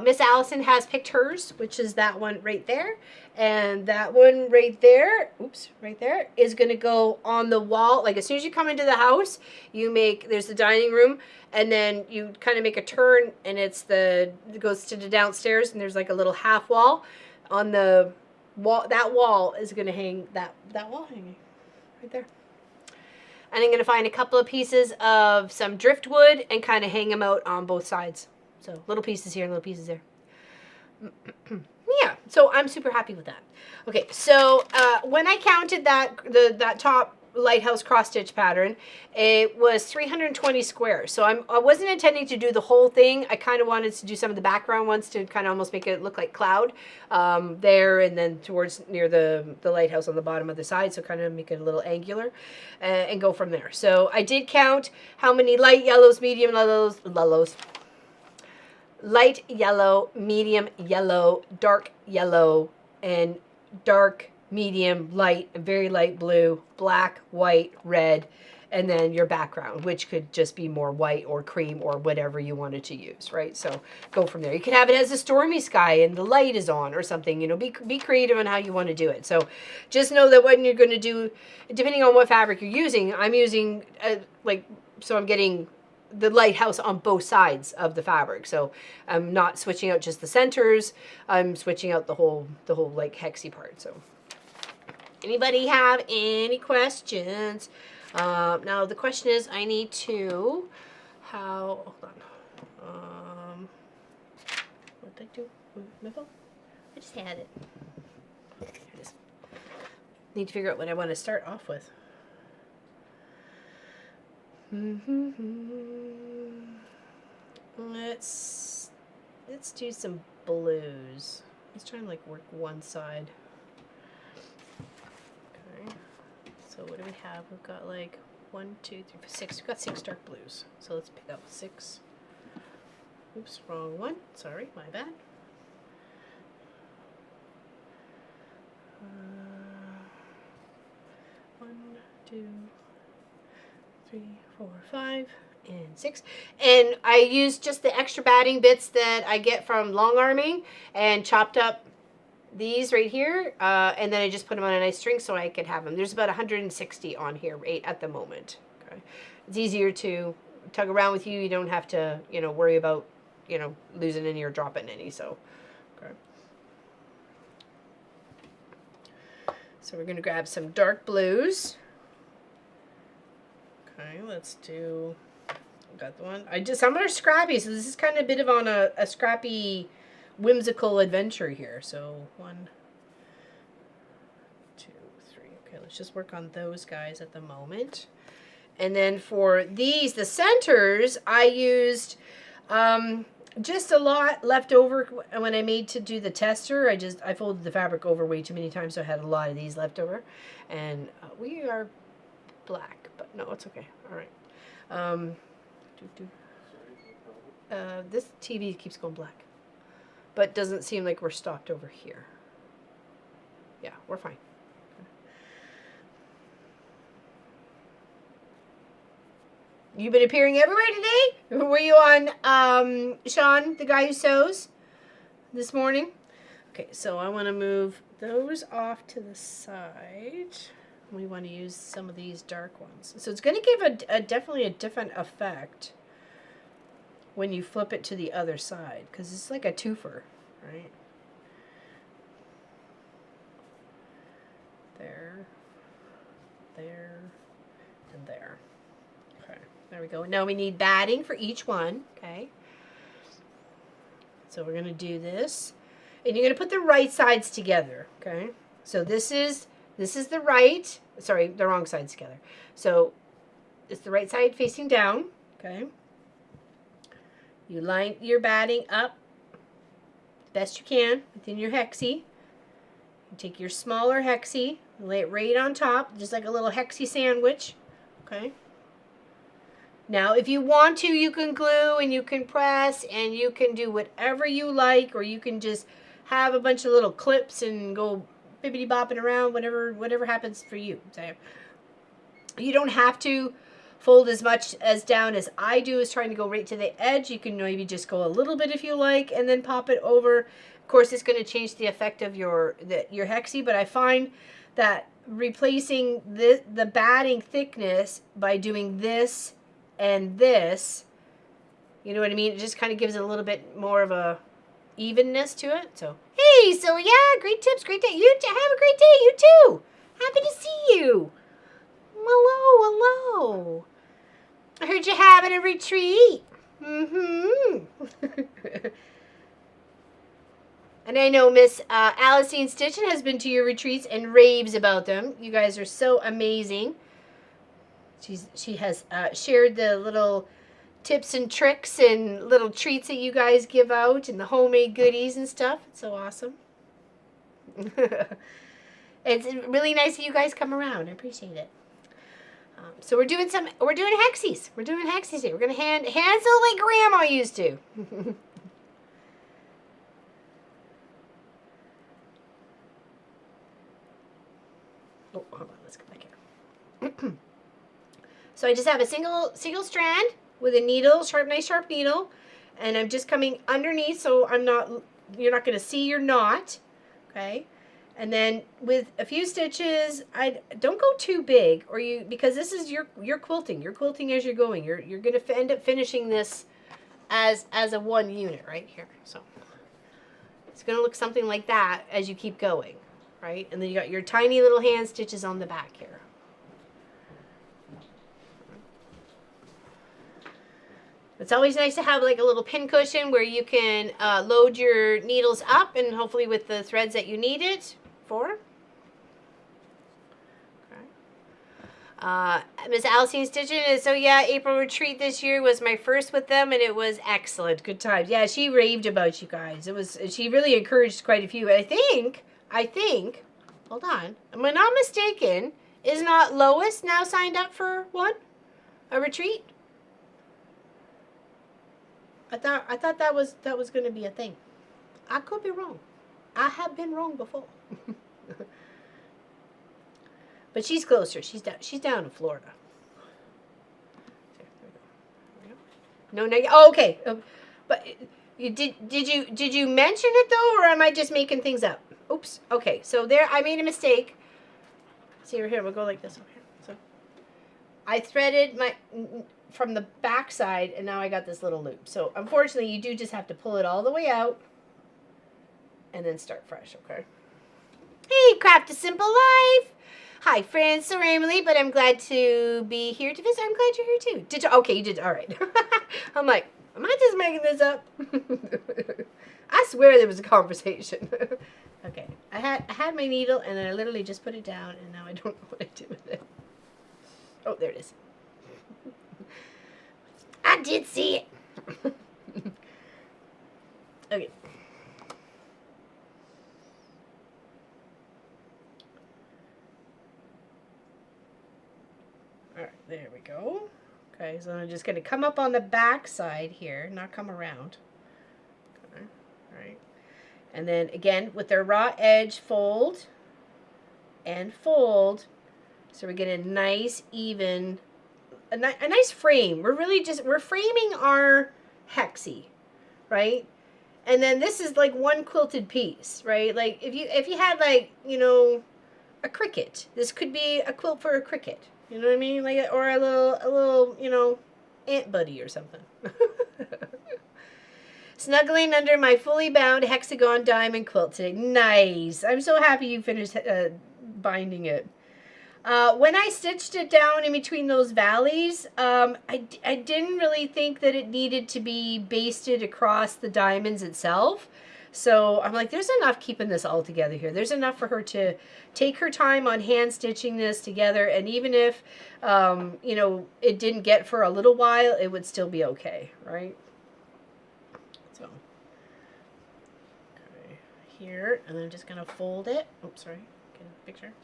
Miss Allison has picked hers, which is that one right there. And that one right there, oops, right there, is going to go on the wall. Like as soon as you come into the house, there's the dining room, and then you kind of make a turn, and it goes to the downstairs, and there's like a little half wall. On the wall, that wall is going to hang, that wall hanging right there. And I'm going to find a couple of pieces of some driftwood and kind of hang them out on both sides. So little pieces here and little pieces there. Yeah, so I'm super happy with that. Okay, so when I counted that top lighthouse cross stitch pattern, it was 320 squares. So I wasn't intending to do the whole thing. I kind of wanted to do some of the background ones to kind of almost make it look like cloud there, and then towards near the lighthouse on the bottom of the side, so kind of make it a little angular and go from there. So I did count how many light yellows, medium yellows, light yellow, medium yellow, dark yellow, and dark, medium, light, and very light blue, black, white, red, and then your background, which could just be more white or cream or whatever you wanted to use, right? So go from there. You could have it as a stormy sky and the light is on or something, you know, be creative on how you want to do it. So just know that when you're going to do, depending on what fabric you're using, I'm using so I'm getting the lighthouse on both sides of the fabric. So I'm not switching out just the centers. I'm switching out the whole like hexy part. So anybody have any questions? Now the question is, I need to, hold on. What did I do? My phone? I just had it. I just need to figure out what I want to start off with. Let's do some blues. Let's try and like work one side. Okay. So what do we have? We've got like 1, 2, 3, 4, 6. We've got 6 dark blues. So let's pick up 6. Oops, wrong one. Sorry, my bad. 1, 2, 3, 4, 5, and 6. And I used just the extra batting bits that I get from long arming and chopped up these right here, and then I just put them on a nice string so I could have them. There's about 160 on here right at the moment. Okay. It's easier to tug around with you. You don't have to, you know, worry about, you know, losing any or dropping any. So, okay. So we're going to grab some dark blues. Okay, let's do Got the one. Some are scrappy, so this is kind of a bit of on a scrappy, whimsical adventure here. So 1, 2, 3. Okay, let's just work on those guys at the moment. And then for these, the centers, I used just a lot left over when I made to do the tester. I folded the fabric over way too many times, so I had a lot of these left over. And we are black, but no, it's okay. All right. This TV keeps going black, but doesn't seem like we're stopped over here. Yeah, we're fine. You've been appearing everywhere today? Were you on Sean, the guy who sews, this morning? Okay, so I want to move those off to the side. We want to use some of these dark ones. So it's going to give definitely a different effect when you flip it to the other side, because it's like a twofer, right? There, there, and there. Okay, there we go. Now we need batting for each one, okay? So we're going to do this. And you're going to put the right sides together, okay? So this is the right, sorry, the wrong sides together. So it's the right side facing down, okay? You line your batting up best you can within your hexie. You take your smaller hexie, lay it right on top, just like a little hexie sandwich, okay? Now, if you want to, you can glue and you can press and you can do whatever you like, or you can just have a bunch of little clips and go bibbity bopping around, whatever happens for you. So you don't have to fold as much as down as I do, is trying to go right to the edge. You can maybe just go a little bit if you like, and then pop it over. Of course, it's going to change the effect of your hexie, but I find that replacing the batting thickness by doing this and this, you know what I mean? It just kind of gives it a little bit more of a evenness to it. So, hey, so yeah, great tips, great day. You have a great day, you too. Happy to see you. Hello, hello. I heard you're having a retreat. And I know Miss Alicine Stitchin has been to your retreats and raves about them. You guys are so amazing. She has shared the little tips and tricks and little treats that you guys give out and the homemade goodies and stuff. It's so awesome. It's really nice that you guys come around. I appreciate it. So we're doing hexies. We're doing hexies here. We're gonna hand sew like Grandma used to. Oh, hold on. Let's go back here. So I just have a single strand with a needle, nice sharp needle, and I'm just coming underneath, so you're not going to see your knot, okay? And then with a few stitches, I don't go too big, because this is your quilting. You're quilting as you're going. You're going to end up finishing this as a one unit right here. So it's going to look something like that as you keep going, right? And then you got your tiny little hand stitches on the back here. It's always nice to have like a little pin cushion where you can load your needles up, and hopefully with the threads that you need it for. Okay. Miss Alicine Stitchin, so yeah, April retreat this year was my first with them, and it was excellent. Good times. Yeah, she raved about you guys. She really encouraged quite a few. I think, hold on, am I not mistaken, is not Lois now signed up for a retreat? I thought that was going to be a thing. I could be wrong. I have been wrong before. But she's closer. She's down in Florida. No, oh, okay. But did you mention it though, or am I just making things up? Oops. Okay. So there, I made a mistake. See here. We'll go like this over here. So I threaded from the back side, and now I got this little loop. So unfortunately, you do just have to pull it all the way out and then start fresh, okay? Hey, Craft a Simple Life! Hi, friends. So Emily, but I'm glad to be here to visit. I'm glad you're here too. Did you? Okay, you did. All right. I'm like, am I just making this up? I swear there was a conversation. Okay, I had my needle and then I literally just put it down and now I don't know what I did with it. Oh, there it is. I did see it. Okay. Alright, there we go. Okay, so I'm just going to come up on the back side here, not come around. Okay, alright. And then again, with their raw edge, fold and fold. So we get a nice, even, a nice frame. We're framing our hexie, right? And then this is like one quilted piece, right? Like if you had like, you know, a cricket, this could be a quilt for a cricket. You know what I mean? Like, or a little, you know, ant buddy or something. Snuggling under my fully bound hexagon diamond quilt today. Nice. I'm so happy you finished binding it. When I stitched it down in between those valleys, I didn't really think that it needed to be basted across the diamonds itself. So I'm like, there's enough keeping this all together here. There's enough for her to take her time on hand stitching this together. And even if, you know, it didn't get for a little while, it would still be okay, right? So, okay, here, and I'm just going to fold it. Oops, sorry, get a picture.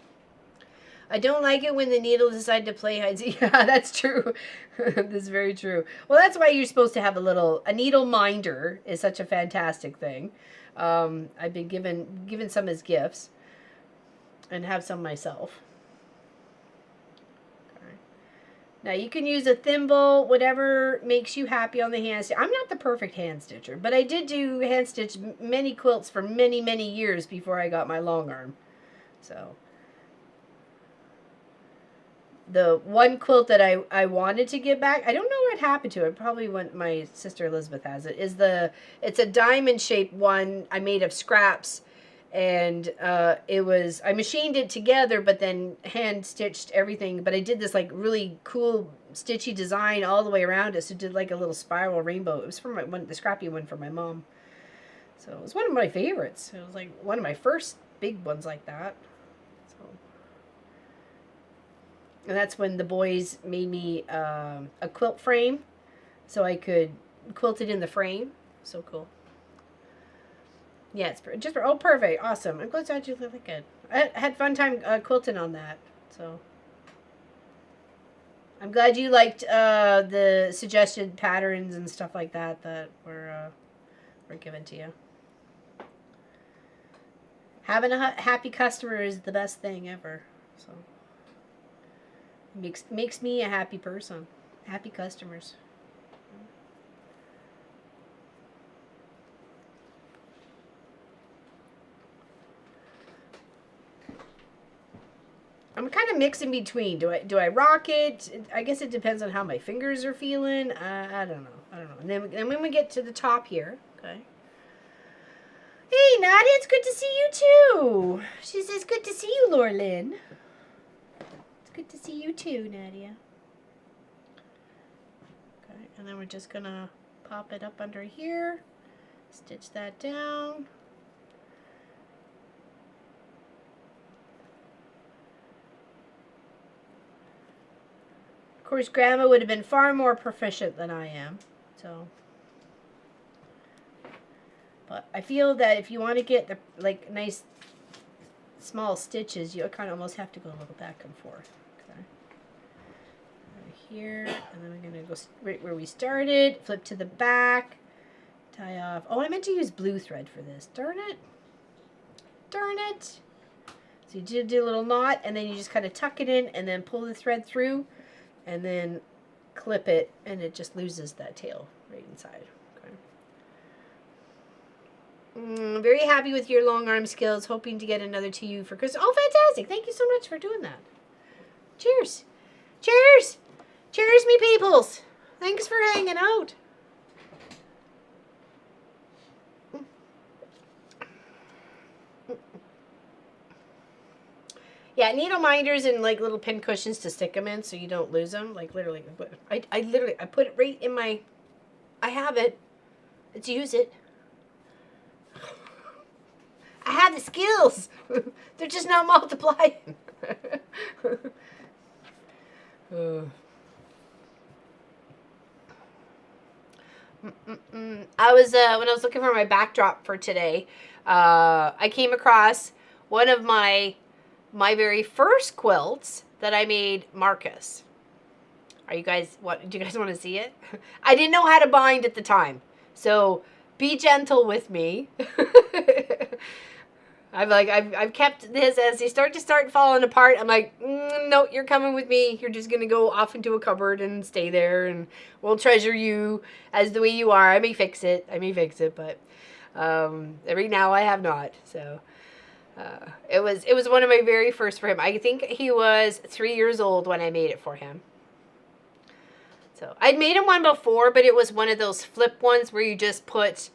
I don't like it when the needle decide to play hide. Yeah, that's true. That's very true. Well, that's why you're supposed to have a needle minder is such a fantastic thing. I've been given some as gifts and have some myself. Okay. Now you can use a thimble, whatever makes you happy on the hand stitch. I'm not the perfect hand stitcher, but I did do hand stitch many quilts for many, many years before I got my long arm. So the one quilt that I wanted to get back, I don't know what happened to it. Probably when my sister Elizabeth has it. It's a diamond shaped one I made of scraps, and I machined it together, but then hand stitched everything. But I did this like really cool stitchy design all the way around it. So it did like a little spiral rainbow. It was from the scrappy one for my mom. So it was one of my favorites. It was like one of my first big ones like that. And that's when the boys made me a quilt frame so I could quilt it in the frame. So cool. Yeah, it's just, oh, perfect. Awesome. I'm glad you like it. I had fun time quilting on that. So I'm glad you liked the suggested patterns and stuff like that were given to you. Having a happy customer is the best thing ever. So makes me a happy person. Happy customers. I'm kind of mixing between. Do I rock it? I guess it depends on how my fingers are feeling. I don't know. And then when we get to the top here, okay. Hey Nadia, it's good to see you too. She says good to see you, Laura Lynn. Good to see you too, Nadia. Okay, and then we're just gonna pop it up under here, stitch that down. Of course, Grandma would have been far more proficient than I am, so. But I feel that if you want to get the like nice small stitches, you kind of almost have to go a little back and forth. Here, and then we're going to go right where we started, flip to the back, tie off. Oh, I meant to use blue thread for this. Darn it. Darn it. So you do a little knot, and then you just kind of tuck it in, and then pull the thread through, and then clip it, and it just loses that tail right inside. Okay. Very happy with your long arm skills. Hoping to get another to you for Christmas. Oh, fantastic. Thank you so much for doing that. Cheers. Cheers. Cheers, me peoples. Thanks for hanging out. Yeah, needle minders and like little pin cushions to stick them in so you don't lose them. Like literally, I put it right in my. I have it. Let's use it. I have the skills. They're just not multiplying. I was when I was looking for my backdrop for today, I came across one of my very first quilts that I made Marcus. Do you guys want to see it? I didn't know how to bind at the time, so be gentle with me. I've kept this as they start falling apart. I'm like, no, you're coming with me. You're just gonna go off into a cupboard and stay there, and we'll treasure you as the way you are. I may fix it, but right now I have not. So it was one of my very first for him. I think he was 3 years old when I made it for him. So I'd made him one before, but it was one of those flip ones where you just put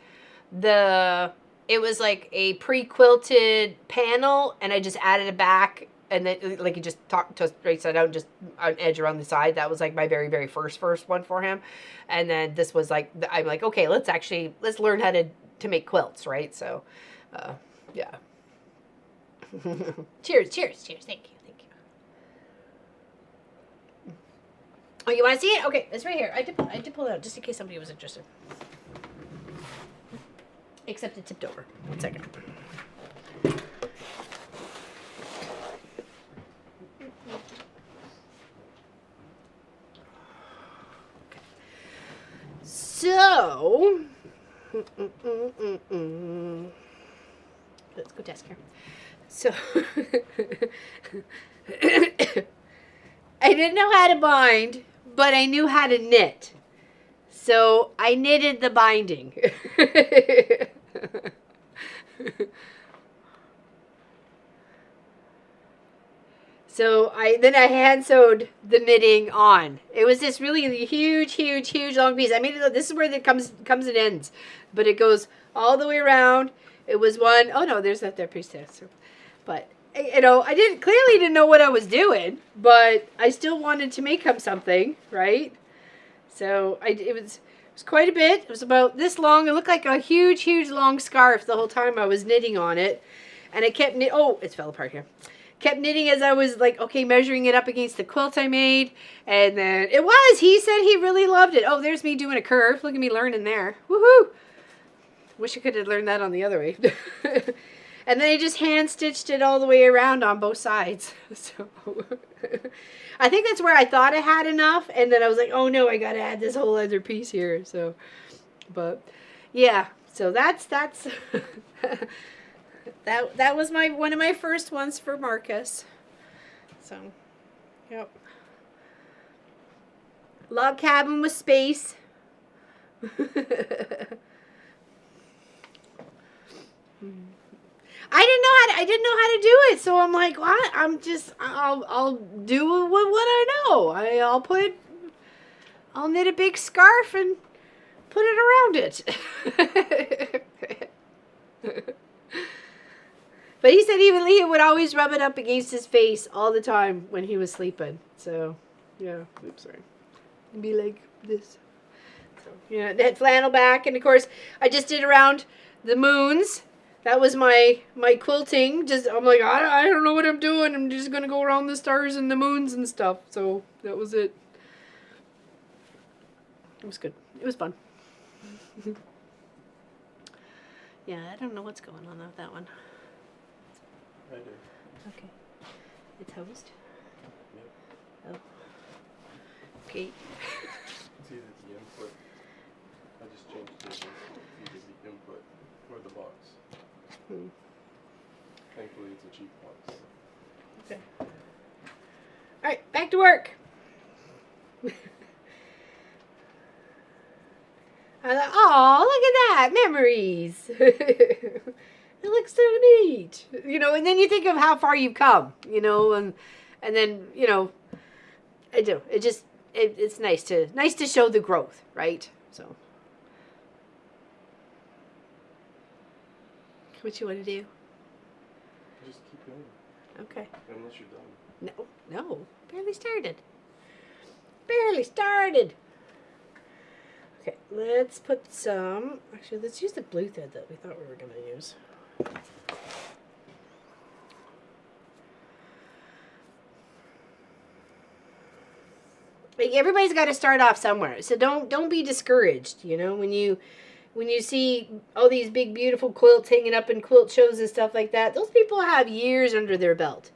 it was like a pre-quilted panel, and I just added a back, and then like you just twist right side out, just an edge around the side. That was like my very, very first one for him. And then this was like, I'm like, okay, let's learn how to make quilts, right? So, yeah. Cheers. Thank you. Oh, you want to see it? Okay, it's right here. I did pull it out just in case somebody was interested. Except it tipped over. 1 second. Okay. So, let's go desk here. So, I didn't know how to bind, but I knew how to knit. So I knitted the binding. So then I hand sewed the knitting on. It was this really huge long piece. I made it. This is where it comes and ends, but it goes all the way around. It was one. Oh no, there's that there piece there. So, but I clearly didn't know what I was doing, but I still wanted to make him something, right? So it was quite a bit. It was about this long. It looked like a huge long scarf the whole time I was knitting on it, and I kept it fell apart here. Kept knitting as I was like, okay, measuring it up against the quilt I made, and then he said he really loved it. Oh, there's me doing a curve. Look at me learning there. Woohoo! Wish I could have learned that on the other way. And then I just hand stitched it all the way around on both sides. So I think that's where I thought I had enough, and then I was like, oh no, I gotta add this whole other piece here. So, but yeah, so that's that was one of my first ones for Marcus. So, yep. Log cabin with space. I didn't know how to do it, so I'm like, what? I'll do what I know. I'll knit a big scarf and put it around it. But he said even he would always rub it up against his face all the time when he was sleeping. So, yeah. Oops, sorry. Be like this. So, yeah, it had flannel back, and of course, I just did around the moons. That was my quilting. I'm like, I don't know what I'm doing. I'm just going to go around the stars and the moons and stuff. So that was it. It was good. It was fun. Yeah, I don't know what's going on with that one. I do. Okay. It's hosed? Yep. Oh. Okay. It's either the input. I just changed it. It's either the input or the box. Thankfully, it's a cheap box. Okay. All right, back to work. I thought, oh, look at that, memories. It looks so neat, and then you think of how far you've come, and then, I do. It's nice to show the growth, right? So. What you want to do? Just keep going. Okay. Unless you're done. No. Barely started. Barely started. Okay, let's put some... Actually, let's use the blue thread that we thought we were going to use. Like, everybody's got to start off somewhere. So don't be discouraged, you know, when you see all these big, beautiful quilts hanging up in quilt shows and stuff like that. Those people have years under their belt,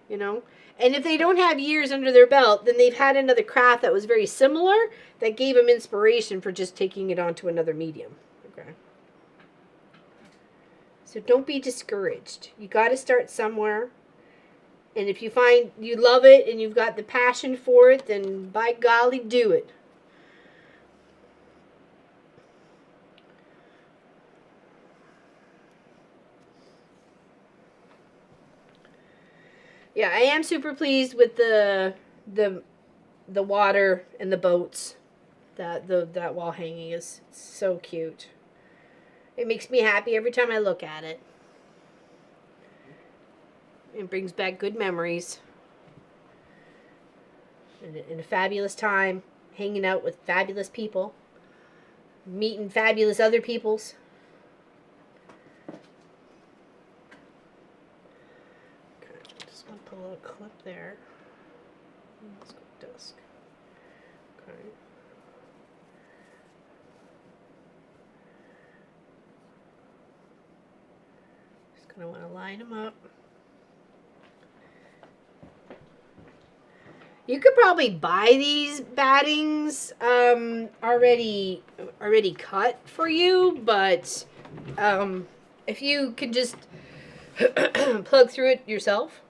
you know. And if they don't have years under their belt, then they've had another craft that was very similar that gave them inspiration for just taking it onto another medium. Okay. So don't be discouraged. You got to start somewhere. And if you find you love it and you've got the passion for it, then by golly, do it. Yeah, I am super pleased with the water and the boats. That wall hanging is so cute. It makes me happy every time I look at it. It brings back good memories. And a fabulous time hanging out with fabulous people. Meeting fabulous other peoples. Put a little clip there. Let's go dusk. Okay. Just gonna want to line them up. You could probably buy these battings already cut for you, but if you can just plug through it yourself,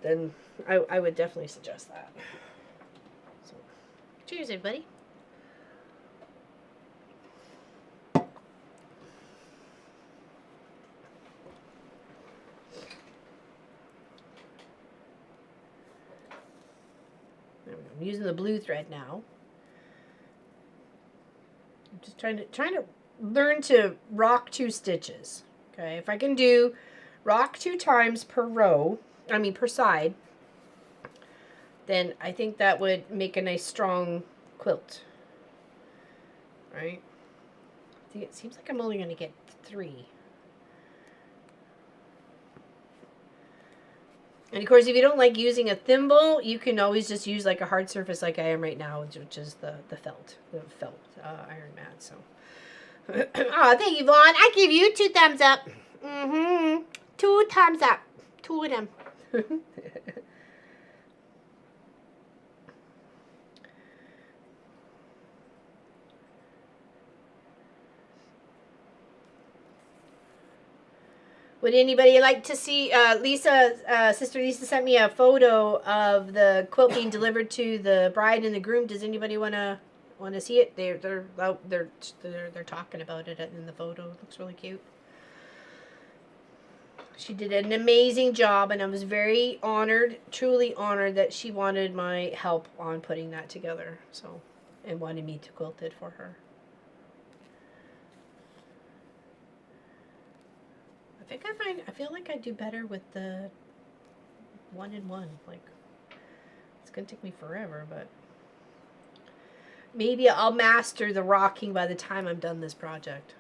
then I would definitely suggest that. So, cheers, everybody. There we go. I'm using the blue thread now. I'm just trying to learn to rock 2 stitches. Okay, if I can do rock 2 times per row, per side, then I think that would make a nice strong quilt. Right? See, it seems like I'm only going to get 3. And of course, if you don't like using a thimble, you can always just use like a hard surface like I am right now, which is the felt iron mat. So, oh, thank you, Vaughn. I give you 2 thumbs up. 2 thumbs up. 2 of them. Would anybody like to see, Sister Lisa sent me a photo of the quilt being delivered to the bride and the groom. Does anybody want to see it? They're talking about it in the photo. It looks really cute. She did an amazing job, and I was very honored, truly honored, that she wanted my help on putting that together. So, and wanted me to quilt it for her. I feel like I do better with the 1-in-1. Like, it's gonna take me forever, but maybe I'll master the rocking by the time I'm done this project.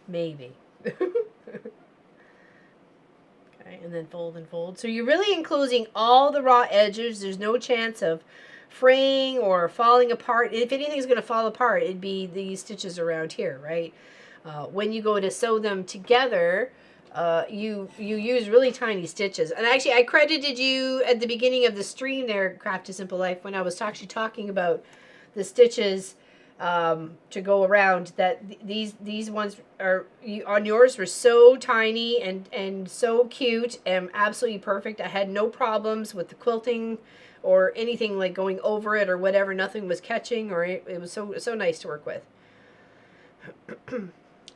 Maybe. Okay, and then fold and fold. So you're really enclosing all the raw edges. There's no chance of fraying or falling apart. If anything's going to fall apart, it'd be these stitches around here, right? When you go to sew them together, you use really tiny stitches. And actually, I credited you at the beginning of the stream there, Craft a Simple Life, when I was actually talking about the stitches to go around, that these ones are on yours were so tiny and so cute and absolutely perfect. I had no problems with the quilting or anything like going over it or whatever. Nothing was catching, or it was so nice to work with.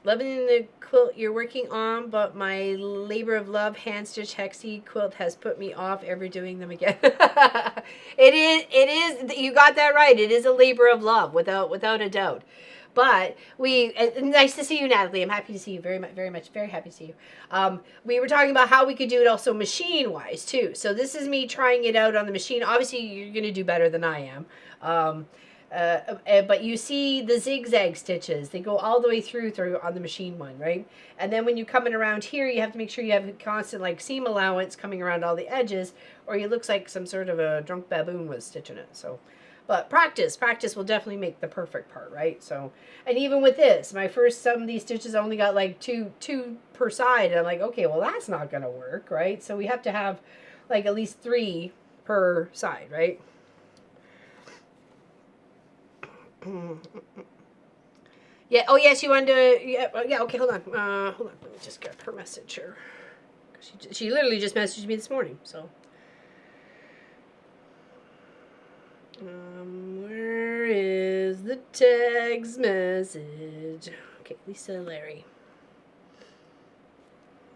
Loving the quilt you're working on, but my labor of love hand stitch hexie quilt has put me off ever doing them again. It is, you got that right. It is a labor of love, without a doubt. But nice to see you, Natalie. I'm happy to see you very much, very happy to see you. We were talking about how we could do it also machine-wise too. So this is me trying it out on the machine. Obviously, you're going to do better than I am. But you see the zigzag stitches. They go all the way through on the machine one, right? And then when you're coming around here, you have to make sure you have a constant like seam allowance coming around all the edges, or it looks like some sort of a drunk baboon was stitching it. So. But practice will definitely make the perfect part, right? So, and even with this, some of these stitches only got like two per side. And I'm like, okay, well, that's not going to work, right? So we have to have like at least 3 per side, right? Yeah. Oh, yes. You wanted to. Yeah. Okay. Hold on. Let me just get her message here. She literally just messaged me this morning. So. Where is the text message? Okay, Lisa and Larry.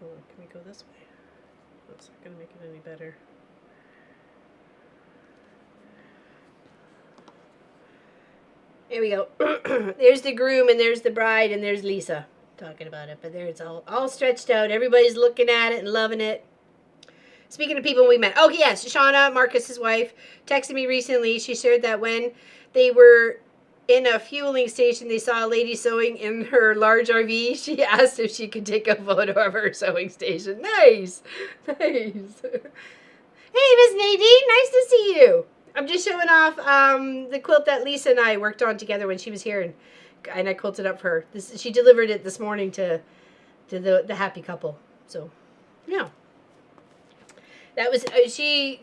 Oh, can we go this way? That's not going to make it any better. Here we go. There's the groom, and there's the bride, and there's Lisa talking about it. But there it's all stretched out. Everybody's looking at it and loving it. Speaking of people we met. Oh, yes. Shauna, Marcus's wife, texted me recently. She shared that when they were in a fueling station, they saw a lady sewing in her large RV. She asked if she could take a photo of her sewing station. Nice. Nice. Hey, Miss Nadine. Nice to see you. I'm just showing off the quilt that Lisa and I worked on together when she was here. And I quilted up for her. She delivered it this morning to the happy couple. So, yeah. That was she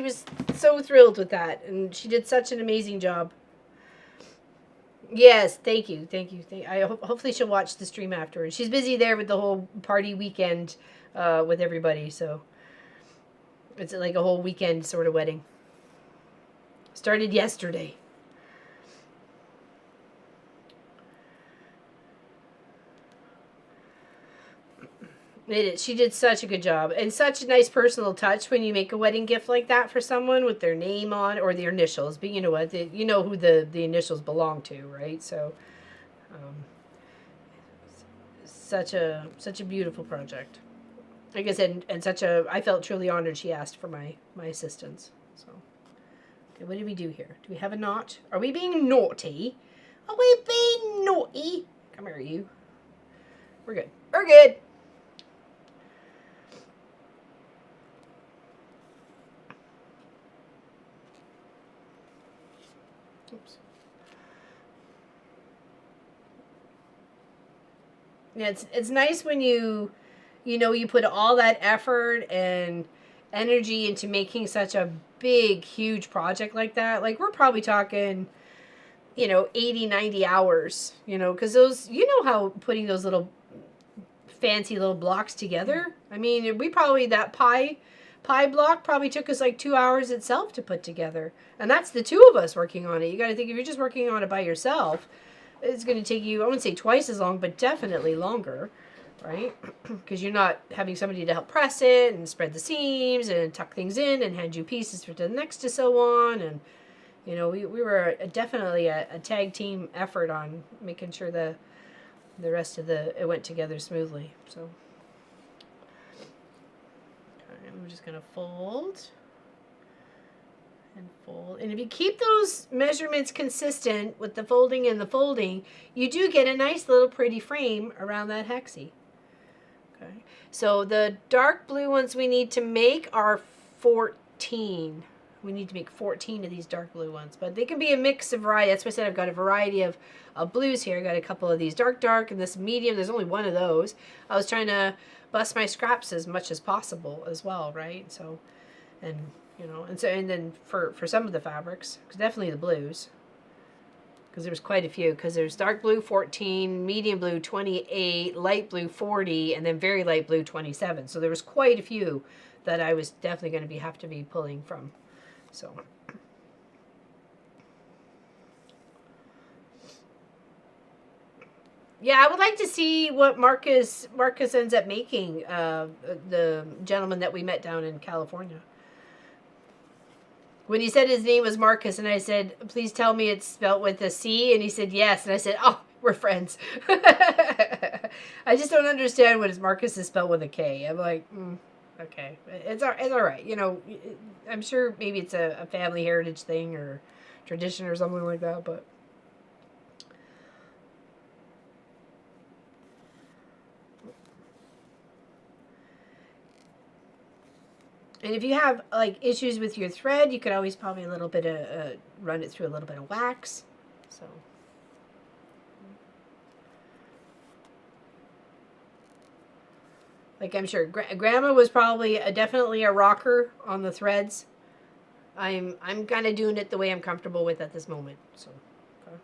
was so thrilled with that, and she did such an amazing job. Yes, thank you. Hopefully she'll watch the stream afterwards. She's busy there with the whole party weekend with everybody, so it's like a whole weekend sort of wedding. Started yesterday. She did such a good job, and such a nice personal touch when you make a wedding gift like that for someone with their name on or their initials. But you know what? You know who the initials belong to, right? So, such a beautiful project. Like I said, and I felt truly honored she asked for my assistance. So, okay, what did we do here? Do we have a knot? Are we being naughty? Are we being naughty? Come here, you. We're good. We're good. Oops. Yeah, it's nice when you put all that effort and energy into making such a big, huge project like that. Like, we're probably talking, 80, 90 hours, because those, how putting those little fancy little blocks together. I mean, that pie block probably took us like 2 hours itself to put together. And that's the two of us working on it. You got to think, if you're just working on it by yourself, it's going to take you, I wouldn't say twice as long, but definitely longer, right? Because you're not having somebody to help press it and spread the seams and tuck things in and hand you pieces for the next to sew on. And, we were definitely a tag team effort on making sure the rest of it went together smoothly. So, okay, I'm just going to fold. And fold. And if you keep those measurements consistent with the folding and the folding, you do get a nice little pretty frame around that hexie. Okay. So the dark blue ones we need to make are 14. We need to make 14 of these dark blue ones, but they can be a mix of variety. That's why I said I've got a variety of blues here. I got a couple of these dark and this medium. There's only one of those. I was trying to bust my scraps as much as possible as well, right? So, and and then for some of the fabrics, definitely the blues, because there was quite a few, because there's dark blue 14, medium blue 28, light blue 40, and then very light blue 27. So there was quite a few that I was definitely going to have to be pulling from. So, yeah, I would like to see what Marcus ends up making, the gentleman that we met down in California. when he said his name was Marcus, and I said, please tell me it's spelled with a C, and he said yes, and I said, oh, we're friends. I just don't understand when Marcus is spelled with a K. I'm like, okay, it's all right. You know, I'm sure maybe it's a family heritage thing or tradition or something like that, but. And if you have like issues with your thread, you could always probably a little bit of run it through a little bit of wax. So. Like I'm sure Grandma was probably definitely a rocker on the threads. I'm kind of doing it the way I'm comfortable with at this moment. So. Okay.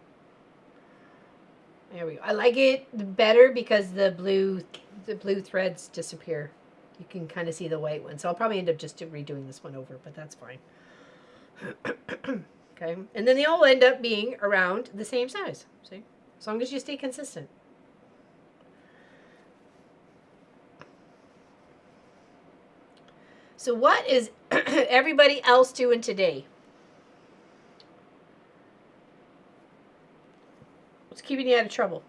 There we go. I like it better because the blue threads disappear. You can kind of see the white one. So I'll probably end up just redoing this one over, but that's fine. Okay. And then they all end up being around the same size. See? As long as you stay consistent. So what is everybody else doing today? What's keeping you out of trouble?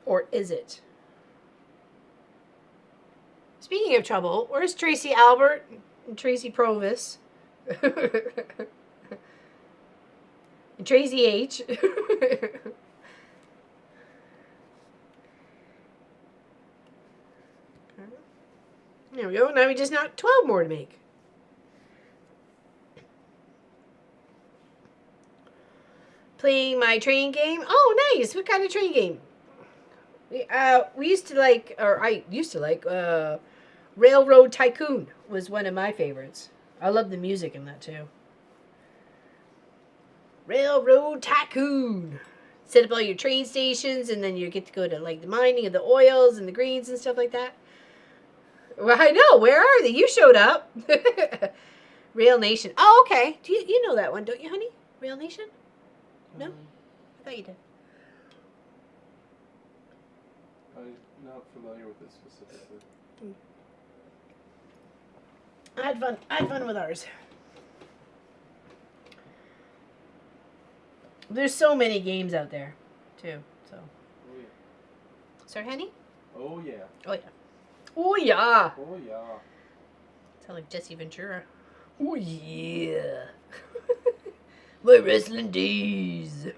Or is it? Speaking of trouble, where's Tracy Albert and Tracy Provis? And Tracy H. There we go. Now we just knocked 12 more to make. Playing my train game. Oh, nice. What kind of train game? We used to like, or I used to like, Railroad Tycoon was one of my favorites. I love the music in that too. Railroad Tycoon. Set up all your train stations, and then you get to go to like the mining of the oils and the greens and stuff like that. Well, I know. Where are they? You showed up. Rail Nation. Oh, okay. Do you know that one, don't you, honey? Rail Nation? No? I thought you did. I'm not familiar with this specifically. I had fun with ours. There's so many games out there, too. So. Oh yeah. Sorry, honey? Oh yeah. Oh yeah. Oh yeah. Oh yeah. Sound like Jesse Ventura. Oh yeah. My wrestling days.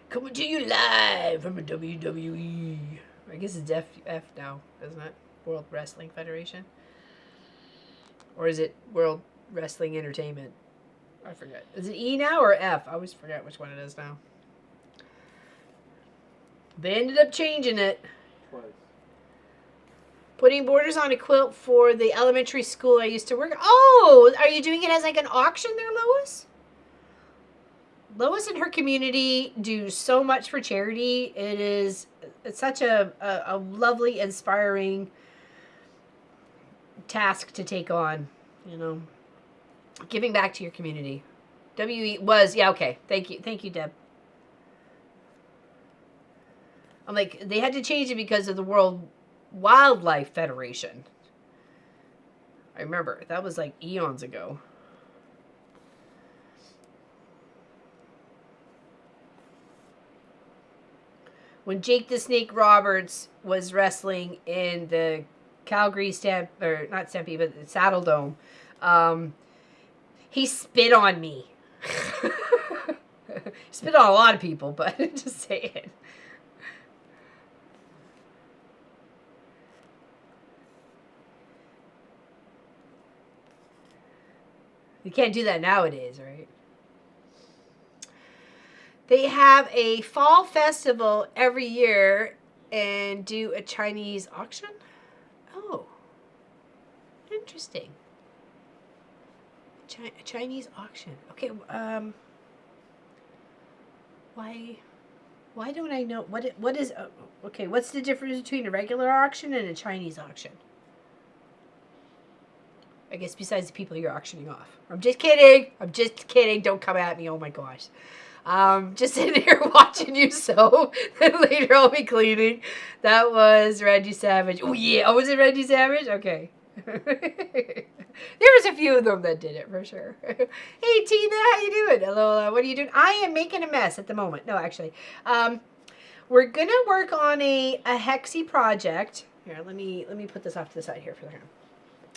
Coming to you live from the WWE. I guess it's F now, isn't it? World Wrestling Federation. Or is it World Wrestling Entertainment? I forget. Is it E now or F? I always forget which one it is now. They ended up changing it. Twice. Putting borders on a quilt for the elementary school I used to work at. Oh, are you doing it as like an auction there, Lois? Lois and her community do so much for charity. It's such a lovely, inspiring task to take on, you know. Giving back to your community. WE was, yeah, okay. Thank you, Deb. I'm like, they had to change it because of the World Wildlife Federation. I remember. That was like eons ago. When Jake the Snake Roberts was wrestling in the Calgary not Stampede, but the Saddle Dome, he spit on me. Spit on a lot of people, but just saying. You can't do that nowadays, right? They have a fall festival every year and do a Chinese auction. Oh, interesting. A Chinese auction. Okay, why don't I know what is okay, what's the difference between a regular auction and a Chinese auction? I guess besides the people you're auctioning off. I'm just kidding. Don't come at me. Oh my gosh. Just sitting here watching you sew. Then later I'll be cleaning. That was Randy Savage. Oh yeah. Oh, was it Randy Savage? Okay. There was a few of them that did it for sure. Hey Tina, how you doing? Hello, what are you doing? I am making a mess at the moment. No, actually, we're gonna work on a hexy project. Here, let me put this off to the side here for the hand.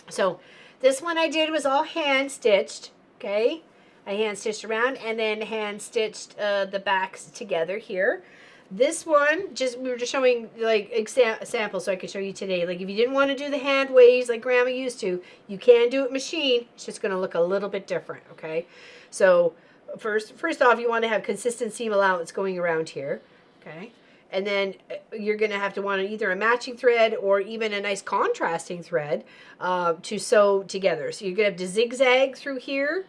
So this one I did was all hand stitched. Okay, I hand stitched around and then hand stitched the backs together here. This one, we were just showing like samples so I could show you today. Like if you didn't want to do the hand waves like Grandma used to, you can do it machine. It's just going to look a little bit different, okay? So first off, you want to have consistent seam allowance going around here, okay? And then you're going to have to want either a matching thread or even a nice contrasting thread to sew together. So you're going to have to zigzag through here,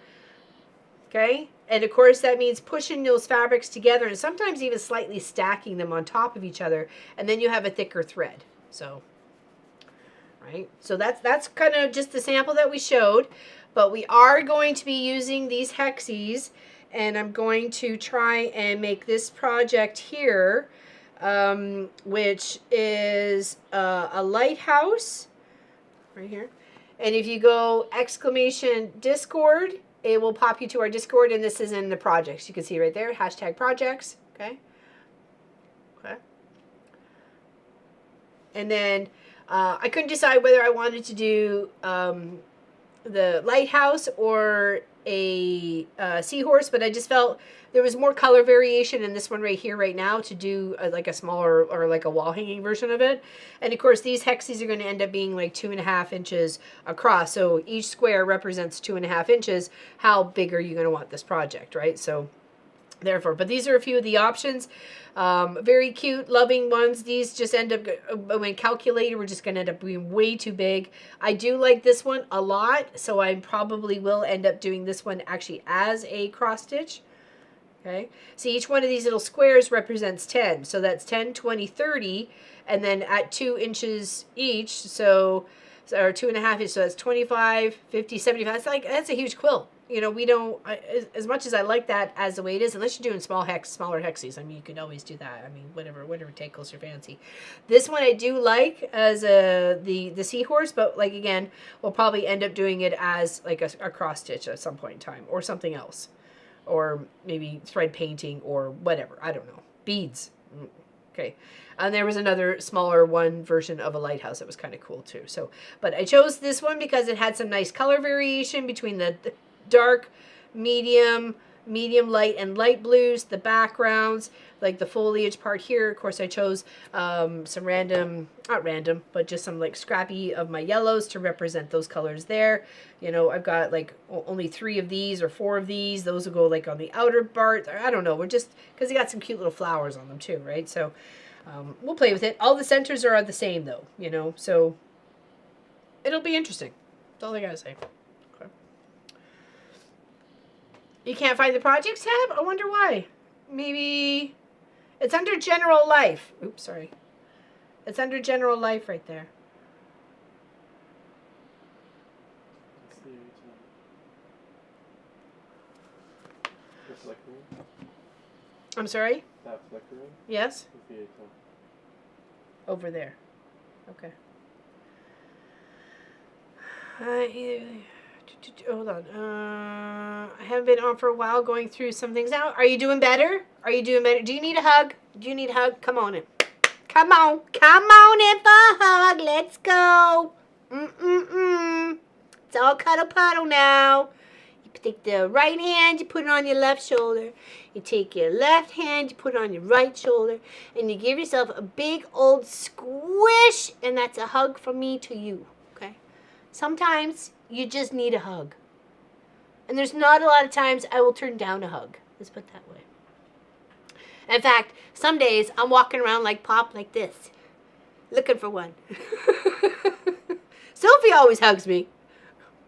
okay? And of course that means pushing those fabrics together and sometimes even slightly stacking them on top of each other, and then you have a thicker thread. So, right? So that's kind of just the sample that we showed, but we are going to be using these hexies, and I'm going to try and make this project here, which is a lighthouse right here. And if you go exclamation Discord, it will pop you to our Discord, and this is in the projects. You can see right there, hashtag projects, okay? Okay. And then I couldn't decide whether I wanted to do the lighthouse or a seahorse, but I just felt there was more color variation in this one right here right now to do like a smaller or like a wall hanging version of it. And of course these hexies are going to end up being like 2.5 inches across, so each square represents 2.5 inches. How big are you going to want this project, right? So therefore, but these are a few of the options. Very cute, loving ones. These just end up, when calculated, we're just going to end up being way too big. I do like this one a lot, so I probably will end up doing this one actually as a cross stitch. Okay, see, each one of these little squares represents 10, so that's 10, 20, 30, and then at 2 inches each, so or 2.5 inches, so that's 25, 50, 75. That's a huge quilt. You know, we don't, as much as I like that as the way it is, unless you're doing smaller hexies. I mean, you could always do that. I mean, whatever tickles your fancy. This one I do like as the seahorse, but like again, we'll probably end up doing it as like a cross stitch at some point in time, or something else, or maybe thread painting or whatever. I don't know. Beads. Okay. And there was another smaller one version of a lighthouse that was kind of cool too. So, but I chose this one because it had some nice color variation between the dark, medium light, and light blues, the backgrounds, like the foliage part here. Of course, I chose some not random, but just some like scrappy of my yellows to represent those colors there. You know, I've got like only 3 of these or 4 of these. Those will go like on the outer part. I don't know. We're just, because they got some cute little flowers on them too, right? So we'll play with it. All the centers are the same though, you know, so it'll be interesting. That's all I gotta say. You can't find the projects tab? I wonder why. Maybe it's under general life. Oops, sorry. It's under general life right there. I'm sorry? That flickering? Yes? Over there. Okay. Hold on. I haven't been on for a while, going through some things out. Are you doing better? Are you doing better? Do you need a hug? Do you need a hug? Come on in. Come on. Come on in for a hug. Let's go. It's all cuddle puddle now. You take the right hand, you put it on your left shoulder. You take your left hand, you put it on your right shoulder. And you give yourself a big old squish. And that's a hug from me to you. Okay? Sometimes you just need a hug. And there's not a lot of times I will turn down a hug. Let's put it that way. In fact, some days I'm walking around like Pop like this, looking for one. Sophie always hugs me,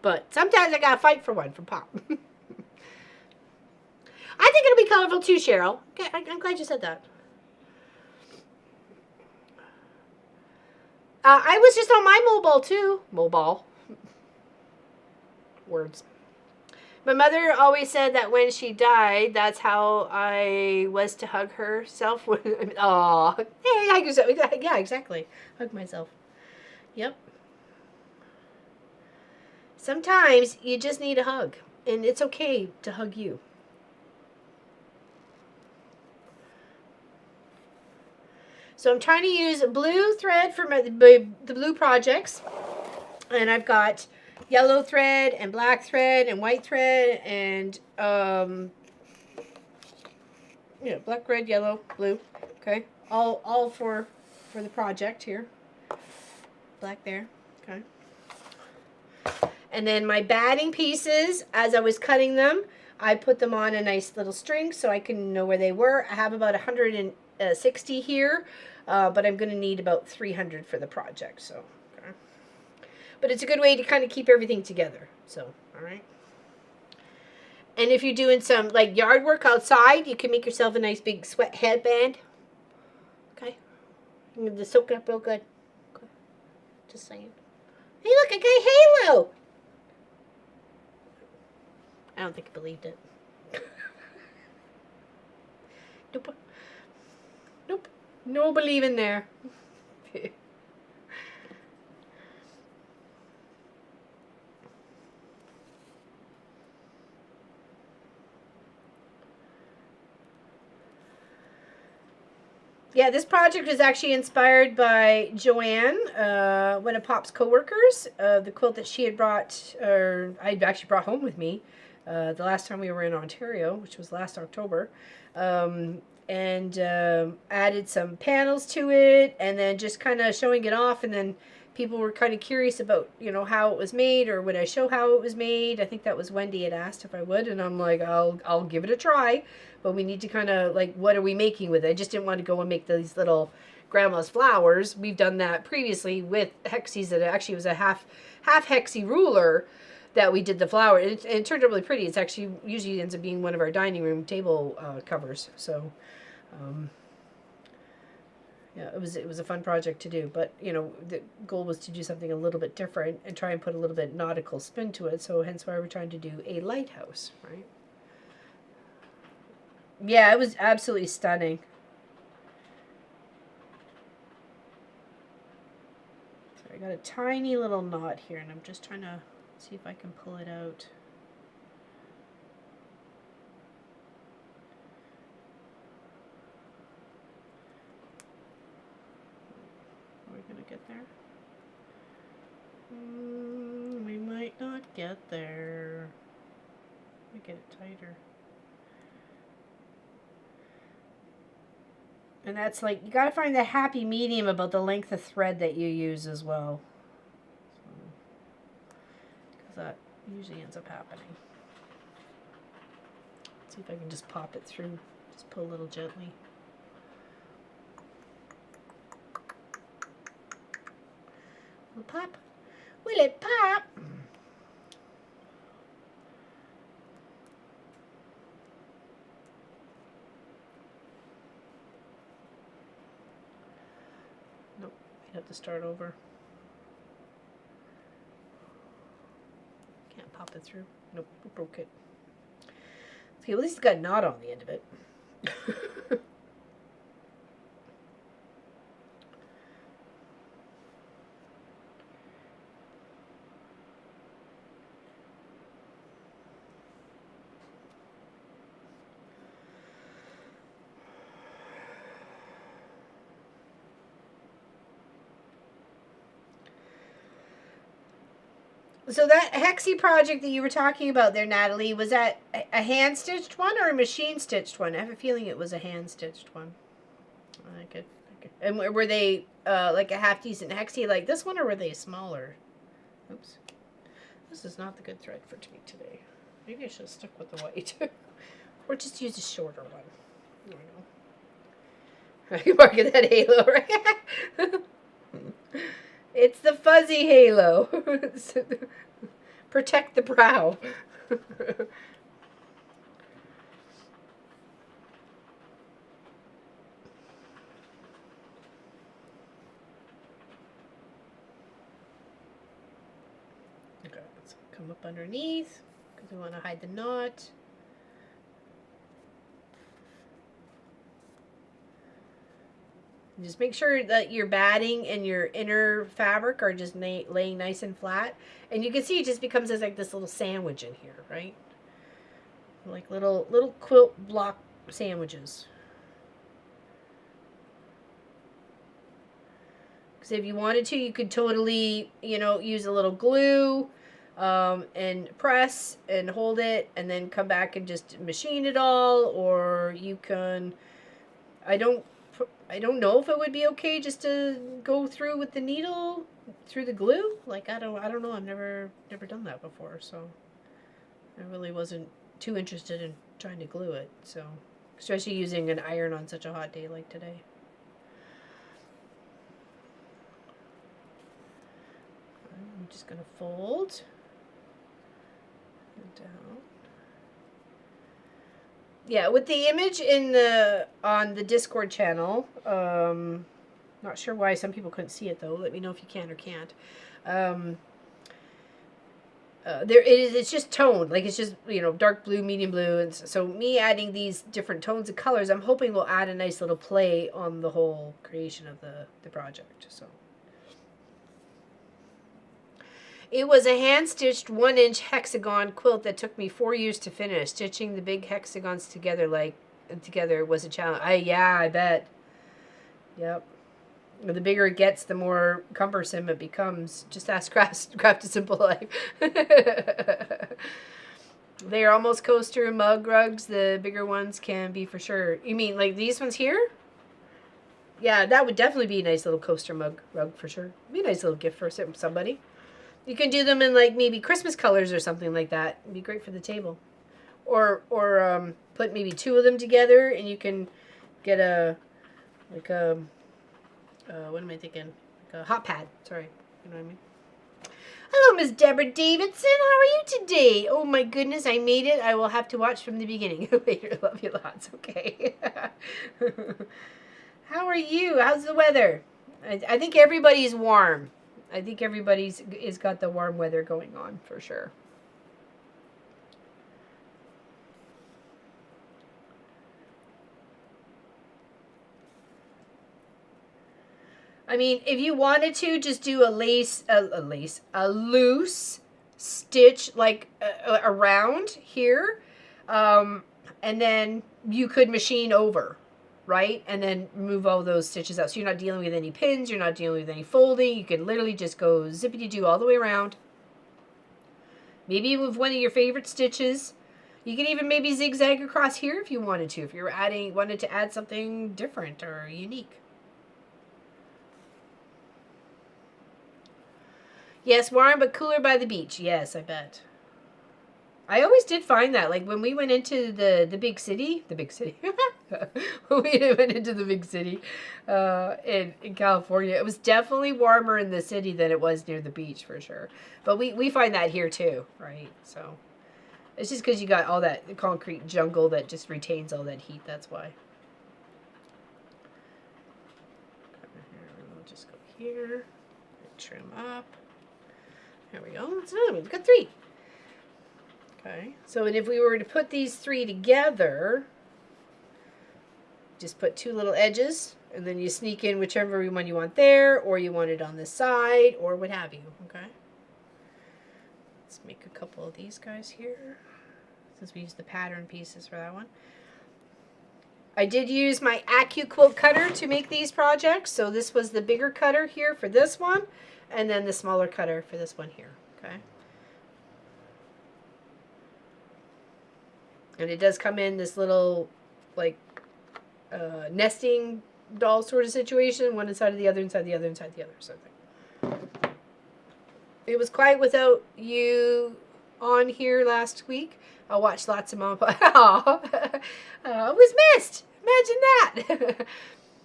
but sometimes I gotta fight for one from Pop. I think it'll be colorful too, Cheryl. Okay, I'm glad you said that. I was just on my mobile too. Mobile. Words. My mother always said that when she died, that's how I was to hug herself. Aw. Hey, hug yourself. Yeah, exactly. Hug myself. Yep. Sometimes you just need a hug, and it's okay to hug you. So I'm trying to use blue thread for the blue projects, and I've got yellow thread and black thread and white thread and black, red, yellow, blue. Okay, all for the project here. Black there. Okay. And then my batting pieces, as I was cutting them, I put them on a nice little string so I can know where they were. I have about 160 here, but I'm going to need about 300 for the project. So, okay. But it's a good way to kind of keep everything together. So, all right. And if you're doing some like yard work outside, you can make yourself a nice big sweat headband. Okay. I'm going to soak it up real good. Okay. Just saying. Hey, look, I got a halo. I don't think I believed it. Nope. Nope. No believing there. Yeah, this project was actually inspired by Joanne, one of Pop's co-workers, the quilt that she had brought, or I'd actually brought home with me the last time we were in Ontario, which was last October, and added some panels to it, and then just kind of showing it off, and then people were kind of curious about, how it was made, or would I show how it was made. I think that was Wendy had asked if I would, and I'm like, I'll give it a try. But we need to kind of, like, what are we making with it? I just didn't want to go and make these little grandma's flowers. We've done that previously with hexies. That actually was a half hexie ruler that we did the flower. And it turned out really pretty. It's actually usually ends up being one of our dining room table covers. So, yeah, it was a fun project to do. But, the goal was to do something a little bit different and try and put a little bit nautical spin to it. So hence why we're trying to do a lighthouse, right? Yeah, it was absolutely stunning. So I got a tiny little knot here, and I'm just trying to see if I can pull it out. Are we going to get there? We might not get there. Let me get it tighter. And that's like, you got to find the happy medium about the length of thread that you use as well. Because that usually ends up happening. Let's see if I can just pop it through. Just pull a little gently. Will it pop? Will it pop? Have to start over. Can't pop it through. Nope, we broke it. Okay, well, at least it's got a knot on the end of it. So that hexie project that you were talking about there, Natalie, was that a hand-stitched one or a machine-stitched one? I have a feeling it was a hand-stitched one. Okay. And were they like a half-decent hexie like this one, or were they smaller? Oops. This is not the good thread for me today. Maybe I should have stuck with the white. Or just use a shorter one. I don't know. Mark at that halo, right? It's the fuzzy halo. Protect the brow. Okay, let's come up underneath because we want to hide the knot. Just make sure that your batting and your inner fabric are just laying nice and flat. And you can see it just becomes as like this little sandwich in here, right? Like little quilt block sandwiches. Because if you wanted to, you could totally, you know, use a little glue and press and hold it and then come back and just machine it all. Or you can, I don't know if it would be okay just to go through with the needle through the glue. Like I don't know. I've never done that before, so I really wasn't too interested in trying to glue it. So, especially using an iron on such a hot day like today. I'm just gonna fold it down. Yeah, with the image on the Discord channel, not sure why some people couldn't see it though. Let me know if you can or can't. It's just toned, like it's just, you know, dark blue, medium blue, and so me adding these different tones of colors, I'm hoping will add a nice little play on the whole creation of the project. So. It was a hand-stitched 1-inch hexagon quilt that took me 4 years to finish. Stitching the big hexagons together was a challenge. I bet. Yep. The bigger it gets, the more cumbersome it becomes. Just ask Craft a Simple Life. They are almost coaster and mug rugs. The bigger ones can be for sure. You mean like these ones here? Yeah, that would definitely be a nice little coaster mug rug for sure. Be a nice little gift for somebody. You can do them in like maybe Christmas colors or something like that. It'd be great for the table. Or put maybe 2 of them together and you can get what am I thinking? Like a hot pad. Sorry. You know what I mean? Hello, Miss Deborah Davidson. How are you today? Oh my goodness, I made it. I will have to watch from the beginning. Later, love you lots. Okay. How are you? How's the weather? I think everybody's warm. I think everybody's got the warm weather going on for sure. I mean, if you wanted to, just do a loose stitch like around here, and then you could machine over. Right? And then move all those stitches out. So you're not dealing with any pins. You're not dealing with any folding. You can literally just go zippity-doo all the way around. Maybe with one of your favorite stitches. You can even maybe zigzag across here if you wanted to. If you wanted to add something different or unique. Yes, warm but cooler by the beach. Yes, I bet. I always did find that, like when we went into the big city, when we went into the big city in California, it was definitely warmer in the city than it was near the beach for sure. But we find that here too, right? So it's just because you got all that concrete jungle that just retains all that heat. That's why. We'll just go here, trim up. There we go. That's another one. We've got 3. Okay, so and if we were to put these 3 together, just put 2 little edges, and then you sneak in whichever one you want there, or you want it on the side, or what have you, okay? Let's make a couple of these guys here, since we used the pattern pieces for that one. I did use my AccuQuilt cutter to make these projects, so this was the bigger cutter here for this one, and then the smaller cutter for this one here, okay? And it does come in this little, like, nesting doll sort of situation. One inside of the other, inside the other, inside the other. Sort of thing. It was quiet without you on here last week. I watched lots of Mom and Pop. I was missed. Imagine that.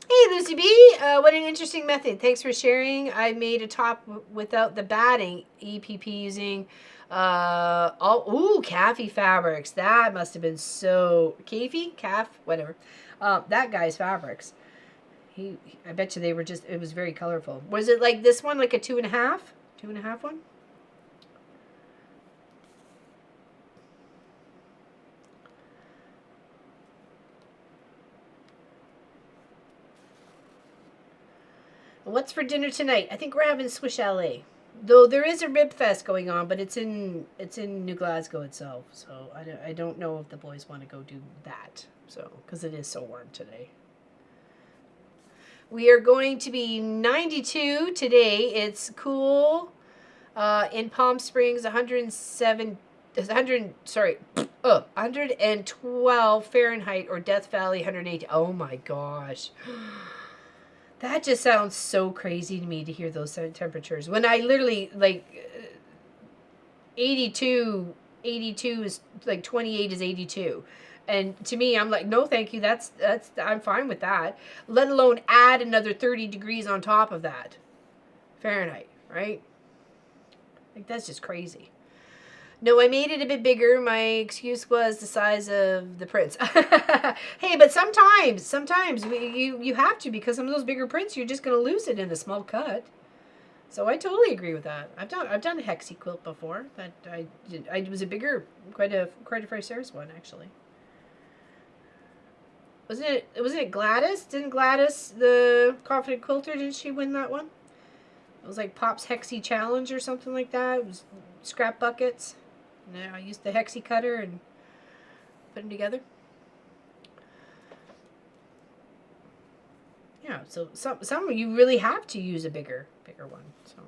Hey, Lucy B. What an interesting method. Thanks for sharing. I made a top without the batting. EPP using... Kaffy fabrics. That must have been so calf, whatever. That guy's fabrics. I bet you they were just. It was very colorful. Was it like this one, like a 2.5? 2.5 one? What's for dinner tonight? I think we're having Swiss chalet. Though there is a rib fest going on, but it's in New Glasgow itself. So I don't know if the boys want to go do that. So because it is so warm today. We are going to be 92 today. It's cool. In Palm Springs, 112 Fahrenheit, or Death Valley 180. Oh my gosh. That just sounds so crazy to me to hear those temperatures. When I literally, like, 82 is, like, 28 is 82. And to me, I'm like, no, thank you. I'm fine with that. Let alone add another 30 degrees on top of that. Fahrenheit, right? Like, that's just crazy. No, I made it a bit bigger. My excuse was the size of the prints. Hey, but sometimes you have to, because some of those bigger prints, you're just going to lose it in a small cut. So I totally agree with that. I've done a hexi quilt before. That I was a bigger, quite a Sarah's one, actually. Wasn't it Gladys? Didn't Gladys, the Confident Quilter, didn't she win that one? It was like Pop's Hexi Challenge or something like that. It was scrap buckets. And I used the hexi cutter and put them together. Yeah, so some you really have to use a bigger one. So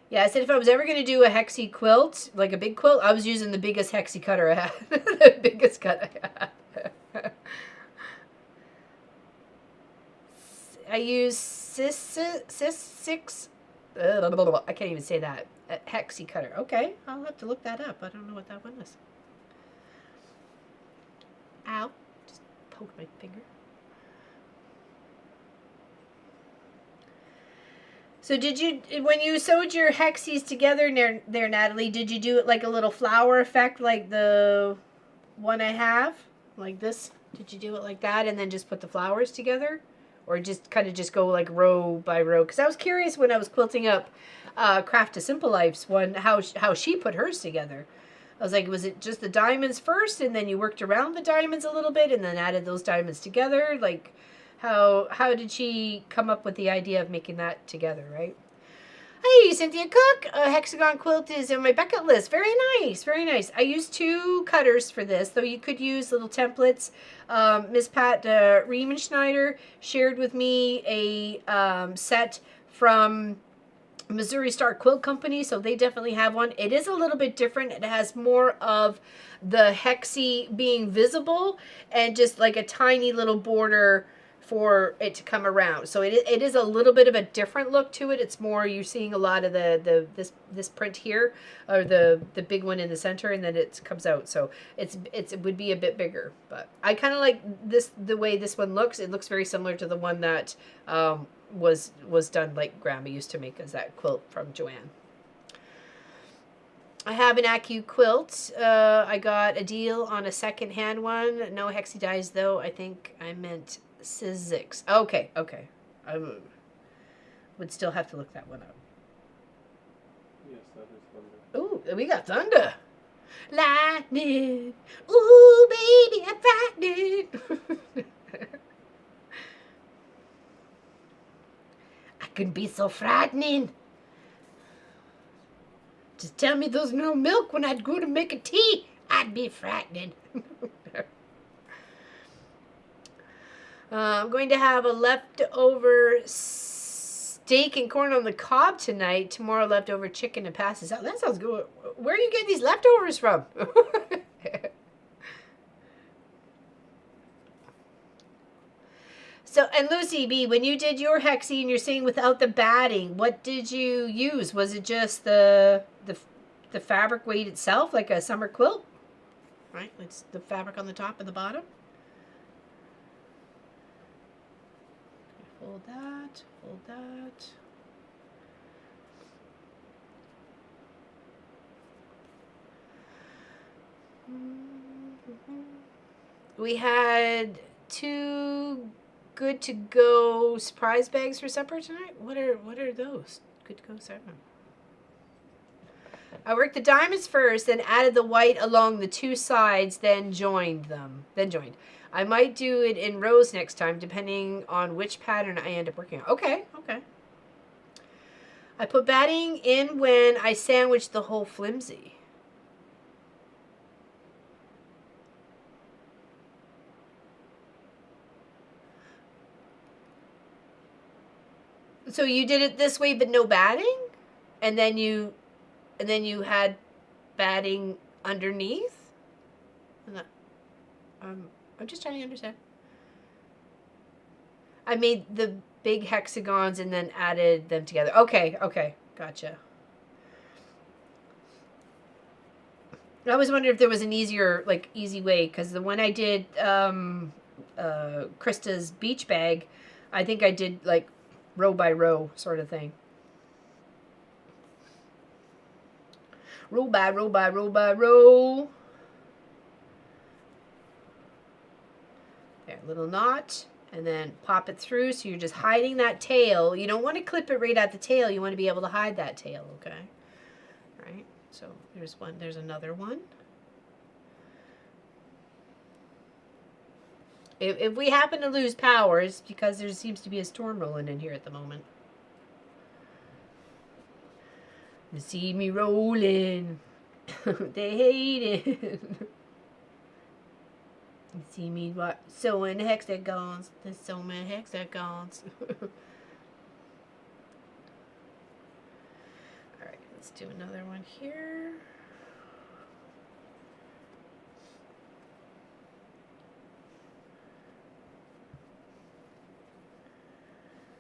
yeah, I said if I was ever going to do a hexi quilt, like a big quilt, I was using the biggest hexi cutter I had. The biggest cut I had. I use six. I can't even say that. A hexi cutter. Okay, I'll have to look that up. I don't know what that one is. Ow! Just poked my finger. So did you, when you sewed your hexis together there, Natalie, did you do it like a little flower effect like the one I have? Like this? Did you do it like that and then just put the flowers together? Or just kind of just go like row by row? Because I was curious when I was quilting up Craft to Simple Life's one, how she put hers together. I was like, was it just the diamonds first and then you worked around the diamonds a little bit and then added those diamonds together? Like, how did she come up with the idea of making that together, right? Hey, Cynthia Cook, a hexagon quilt is on my bucket list. Very nice, very nice. I used 2 cutters for this, though you could use little templates. Miss Pat Riemenschneider shared with me a set from Missouri Star Quilt Company, so they definitely have one. It is a little bit different. It has more of the hexi being visible and just like a tiny little border for it to come around. So it is a little bit of a different look to it. It's more, you're seeing a lot of this print here, or the big one in the center, and then it comes out. So it would be a bit bigger. But I kind of like the way this one looks. It looks very similar to the one that was done like Grandma used to make as that quilt from Joanne. I have an Acu quilt. I got a deal on a second-hand one. No hexi dies though. I think I meant Sizzix. Okay. I would still have to look that one up. Yes, that is thunder. Ooh, we got thunder. Lightning. Ooh, baby, I'm frightening. I can be so frightening. Just tell me there's no milk when I'd go to make a tea. I'd be frightening. I'm going to have a leftover steak and corn on the cob tonight. Tomorrow, leftover chicken and passes out. That sounds good. Where are you getting these leftovers from? So, and Lucy B, when you did your hexi and you're saying without the batting, what did you use? Was it just the fabric weight itself, like a summer quilt? Right? It's the fabric on the top and the bottom. Fold that, fold that. We had 2 good to go surprise bags for supper tonight. What are those? Good to go supper. I worked the diamonds first, then added the white along the 2 sides, then joined them. I might do it in rows next time, depending on which pattern I end up working on. Okay. I put batting in when I sandwiched the whole flimsy. So you did it this way, but no batting, and then you had batting underneath. I'm just trying to understand. I made the big hexagons and then added them together. Okay, gotcha. I was wondering if there was an easy way, because the one I did, Krista's beach bag, I think I did like row by row sort of thing. Row by row by row by row. There, little knot, and then pop it through, so you're just hiding that tail. You don't want to clip it right at the tail. You want to be able to hide that tail, okay? All right, so there's one, there's another one. If we happen to lose power, it's because there seems to be a storm rolling in here at the moment. You see me rolling. They hate it. You see me what? Sewing hexagons. There's so many hexagons. Alright, let's do another one here.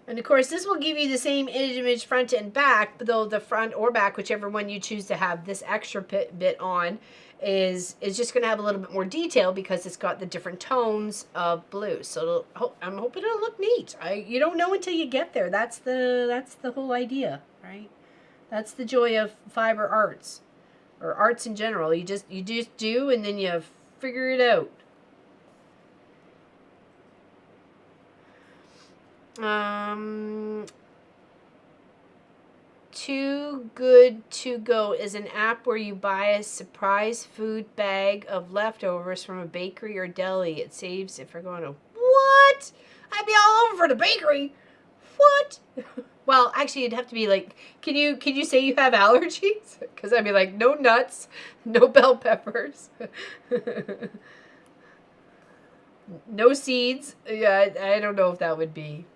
And of course, this will give you the same image front and back, but though the front or back, whichever one you choose to have this extra bit on, is just going to have a little bit more detail because it's got the different tones of blue. So I'm hoping it'll look neat. You don't know until you get there. That's the whole idea, right? That's the joy of fiber arts, or arts in general. You just do, and then you figure it out. Too Good To Go is an app where you buy a surprise food bag of leftovers from a bakery or deli. It saves if you're going to, what? I'd be all over for the bakery. What? Well, actually, it'd have to be like, can you say you have allergies? Because I'd be like, no nuts, no bell peppers. No seeds. Yeah, I don't know if that would be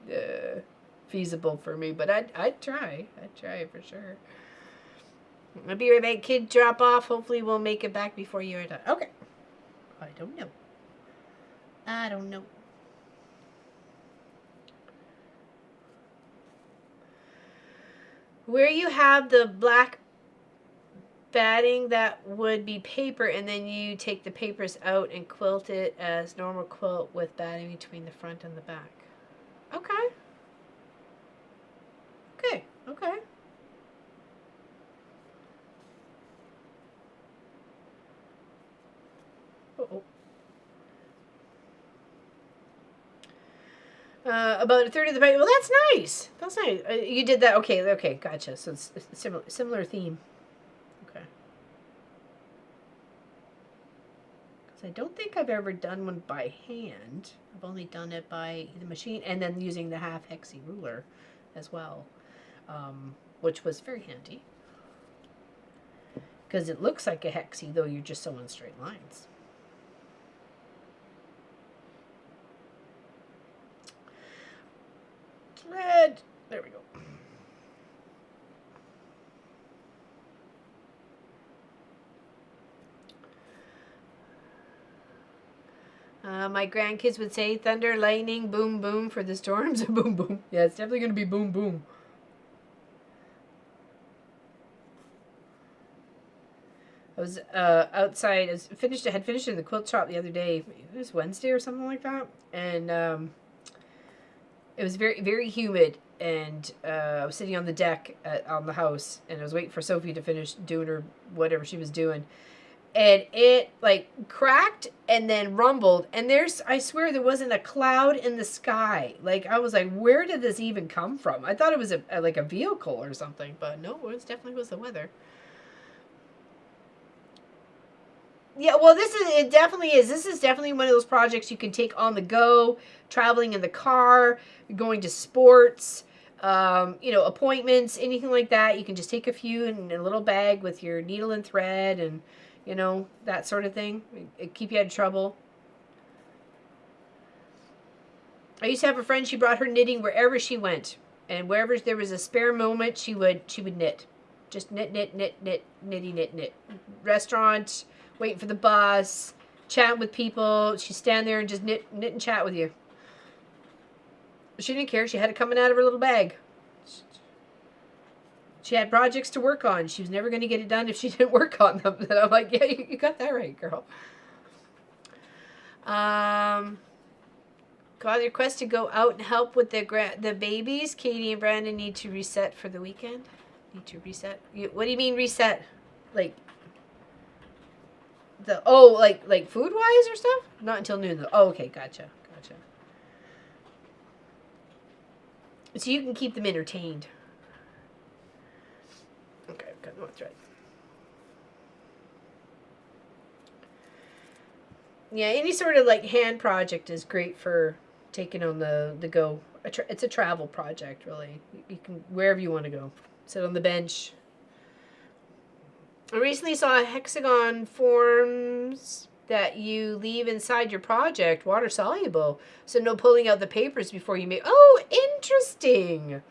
feasible for me, but I'd try. I'd try for sure. I'll be right back. Kid drop off. Hopefully we'll make it back before you are done. Okay. I don't know. I don't know. Where you have the black batting, that would be paper, and then you take the papers out and quilt it as normal quilt with batting between the front and the back. Okay. Okay. Uh-oh. About a third of the bag. Well, that's nice. That's nice. You did that. Okay, gotcha. So it's similar theme. Okay. Because I don't think I've ever done one by hand. I've only done it by the machine, and then using the half hexy ruler as well, which was very handy. Because it looks like a hexy, though you're just sewing straight lines. Thread. There we go. My grandkids would say thunder, lightning, boom, boom for the storms. Boom, boom. Yeah, it's definitely going to be boom, boom. I was outside. I had finished in the quilt shop the other day. It was Wednesday or something like that, and it was very, very humid. And I was sitting on the deck on the house, and I was waiting for Sophie to finish doing her whatever she was doing, and it like cracked and then rumbled. And I swear there wasn't a cloud in the sky. Like I was like, where did this even come from? I thought it was like a vehicle or something, but no, it definitely was the weather. Yeah, well, it definitely is. This is definitely one of those projects you can take on the go, traveling in the car, going to sports, You know, appointments, anything like that. You can just take a few in a little bag with your needle and thread and, you know, that sort of thing. It keep you out of trouble. I used to have a friend, she brought her knitting wherever she went. And wherever there was a spare moment, she would knit. Just knit, knitty, knit. Restaurant, waiting for the bus, chatting with people. She'd stand there and just knit and chat with you. She didn't care. She had it coming out of her little bag. She had projects to work on. She was never going to get it done if she didn't work on them. And I'm like, yeah, you got that right, girl. Got a request to go out and help with the babies. Katie and Brandon need to reset for the weekend. Need to reset? What do you mean reset? Like like food wise or stuff? Not until noon though. Oh, okay, gotcha. So you can keep them entertained. Okay, I've got no thread. Yeah, any sort of like hand project is great for taking on the go. It's a travel project, really. You can wherever you want to go. Sit on the bench. I recently saw hexagon forms that you leave inside your project, water soluble, so no pulling out the papers before you make. Oh, interesting.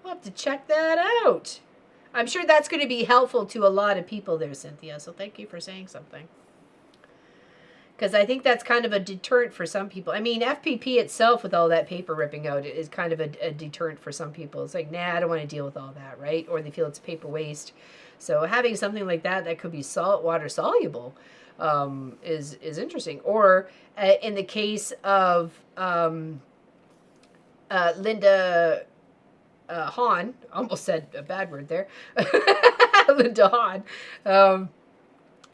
I'll have to check that out. I'm sure that's going to be helpful to a lot of people there, Cynthia, so thank you for saying something. Because I think that's kind of a deterrent for some people. I mean, FPP itself with all that paper ripping out is kind of a deterrent for some people. It's like, nah, I don't want to deal with all that, right? Or they feel it's paper waste. So having something like that could be water soluble is interesting. Or in the case of Linda Hahn, almost said a bad word there, Linda Hahn,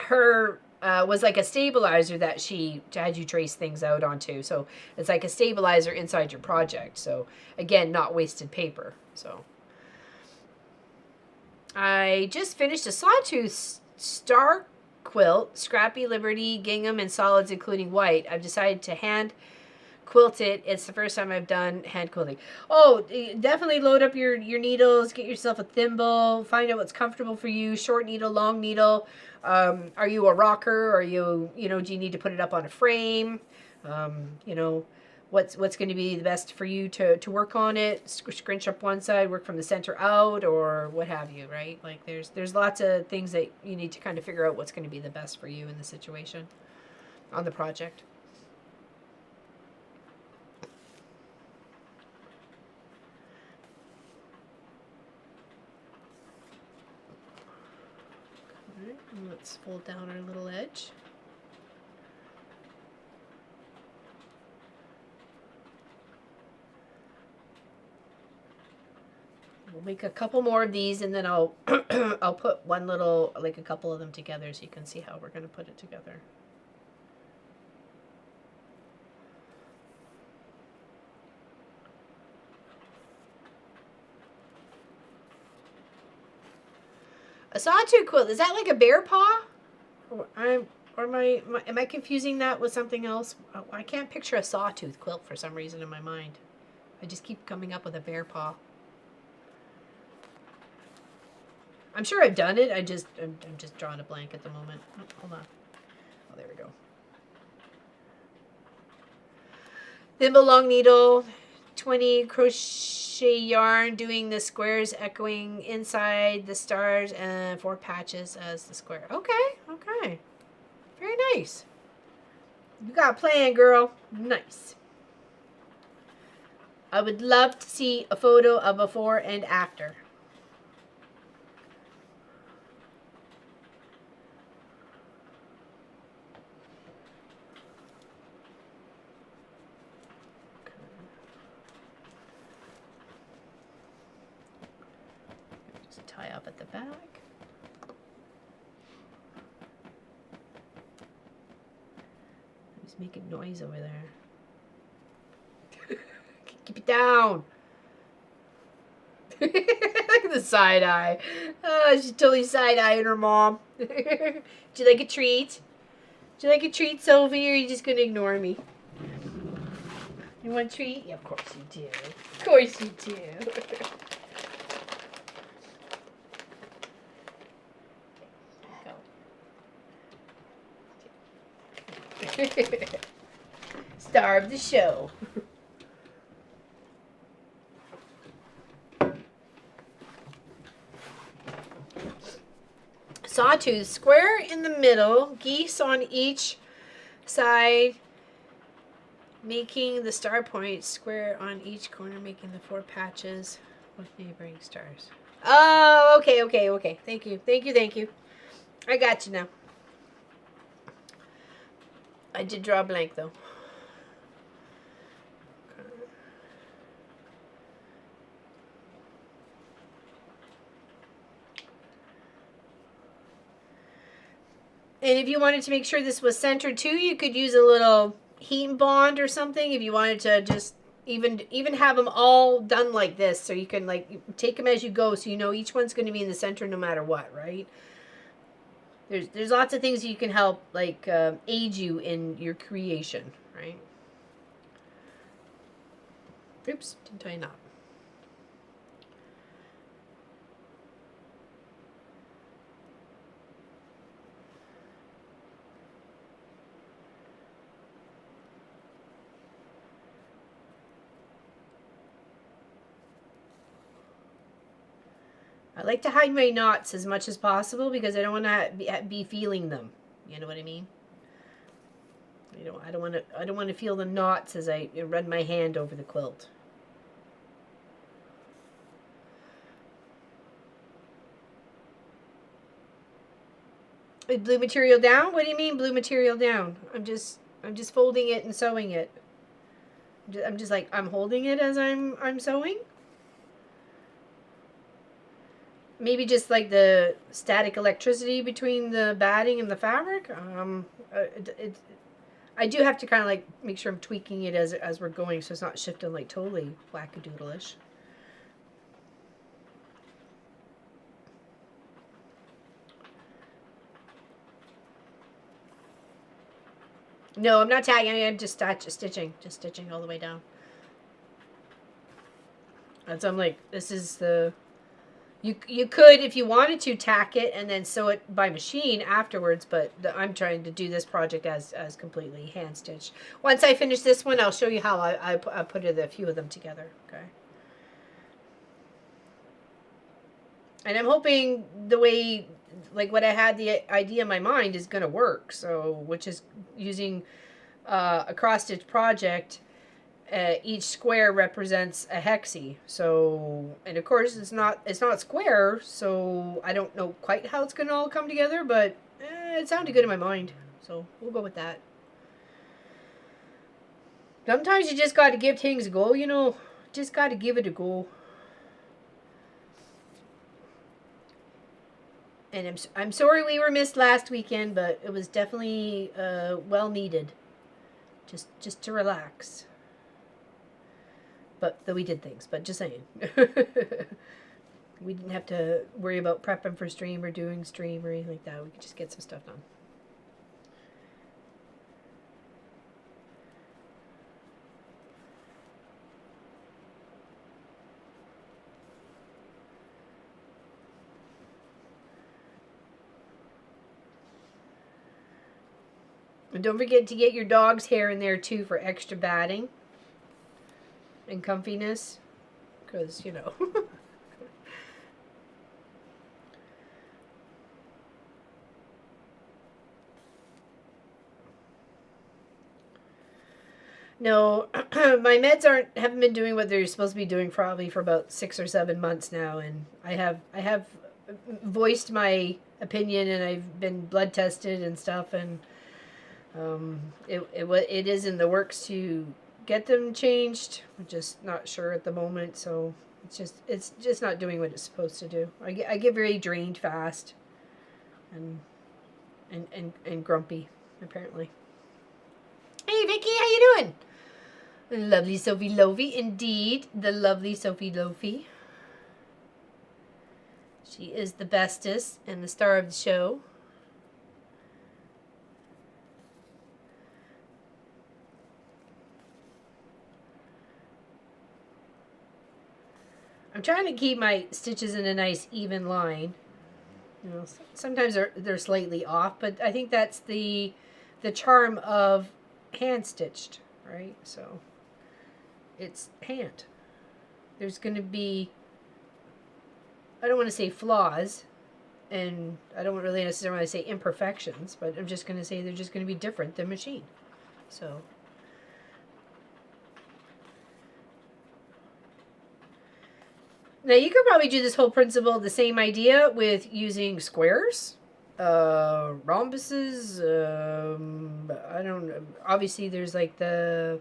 her was like a stabilizer that she had you trace things out onto. So it's like a stabilizer inside your project. So again, not wasted paper. So I just finished a sawtooth star quilt, Scrappy, Liberty, gingham, and solids including white. I've decided to hand quilt it. It's the first time I've done hand quilting. Oh, definitely load up your needles, get yourself a thimble, find out what's comfortable for you, short needle, long needle. Are you a rocker? Are you, do you need to put it up on a frame? What's going to be the best for you to work on it? Scrunch up one side, work from the center out, or what have you, right? Like there's lots of things that you need to kind of figure out what's going to be the best for you in the situation on the project. Let's fold down our little edge. We'll make a couple more of these and then I'll I'll put one little, like a couple of them together so you can see how we're going to put it together. A sawtooth quilt, is that like a bear paw? Am I confusing that with something else? I can't picture a sawtooth quilt for some reason in my mind. I just keep coming up with a bear paw. I'm sure I've done it. I'm just drawing a blank at the moment. Oh, hold on. Oh, there we go. Thimble, long needle, 20 crochet yarn, doing the squares echoing inside the stars, and 4 patches as the square. Okay. Very nice. You got a plan, girl. Nice. I would love to see a photo of before and after. Just tie up at the back. He's making noise over there. Keep it down. Look at the side eye. Oh, she's totally side-eyeing her mom. Would you like a treat? Would you like a treat, Sophie, or are you just going to ignore me? You want a treat? Yeah, of course you do. Of course you do. Go. Star of the show. Sawtooth, square in the middle, geese on each side, making the star point, square on each corner, making the 4 patches with neighboring stars. Oh, okay, okay, okay. Thank you, thank you, thank you. I got you now. I did draw a blank, though. And if you wanted to make sure this was centered too, you could use a little heat bond or something. If you wanted to just even have them all done like this, so you can like take them as you go, so you know each one's going to be in the center no matter what, right? There's lots of things you can help like aid you in your creation, right? Oops, didn't tie a knot. I like to hide my knots as much as possible because I don't want to be feeling them. You know what I mean? I don't want to feel the knots as I run my hand over the quilt. Is blue material down? What do you mean blue material down? I'm just folding it and sewing it. I'm just like I'm holding it as I'm sewing. Maybe just like the static electricity between the batting and the fabric. I do have to kind of like make sure I'm tweaking it as we're going, so it's not shifting like totally wackadoodle-ish. No, I'm not tagging. I'm just stitching all the way down. And so I'm like, this is the. You could, if you wanted to, tack it and then sew it by machine afterwards, but I'm trying to do this project as completely hand stitched. Once I finish this one, I'll show you how I put a few of them together. Okay. And I'm hoping the way, like what I had the idea in my mind is going to work. So, which is using a cross stitch project. Each square represents a hexie. So, and of course it's not square, so I don't know quite how it's gonna all come together, but it sounded good in my mind, so we'll go with that. Sometimes you just got to give things a go, you know. Just got to give it a go. And I'm sorry we were missed last weekend, but it was definitely well needed. Just to relax. But though we did things, but just saying. We didn't have to worry about prepping for stream or doing stream or anything like that. We could just get some stuff done. And don't forget to get your dog's hair in there too for extra batting and comfiness, because you know. No, my meds haven't been doing what they're supposed to be doing probably for about 6 or 7 months now, and I have voiced my opinion, and I've been blood tested and stuff, and it is in the works to get them changed. I'm just not sure at the moment, so it's just not doing what it's supposed to do. I get very drained fast, and grumpy apparently. Hey Vicky, how you doing? Lovely Sophie Lofi, indeed, the lovely Sophie Lofi. She is the bestest and the star of the show. I'm trying to keep my stitches in a nice even line. You know, sometimes they're slightly off, but I think that's the charm of hand stitched, right? So it's hand. There's going to be, I don't want to say flaws, and I don't really necessarily say imperfections, but I'm just going to say they're just going to be different than machine. So now you could probably do this whole principle, the same idea, with using squares, rhombuses. I don't know. Obviously, there's like the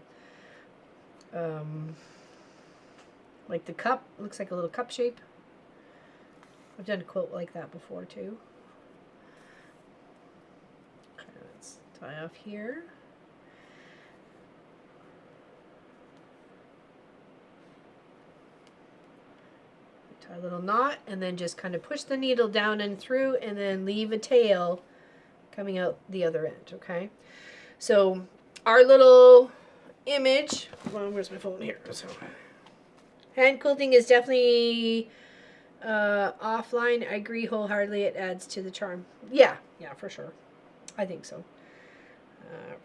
cup. Looks like a little cup shape. I've done a quilt like that before too. Okay, let's tie off here. Tie a little knot and then just kind of push the needle down and through and then leave a tail coming out the other end, okay? So our little image, well, where's my phone here? So hand quilting is definitely offline. I agree wholeheartedly. It adds to the charm. Yeah, for sure. I think so.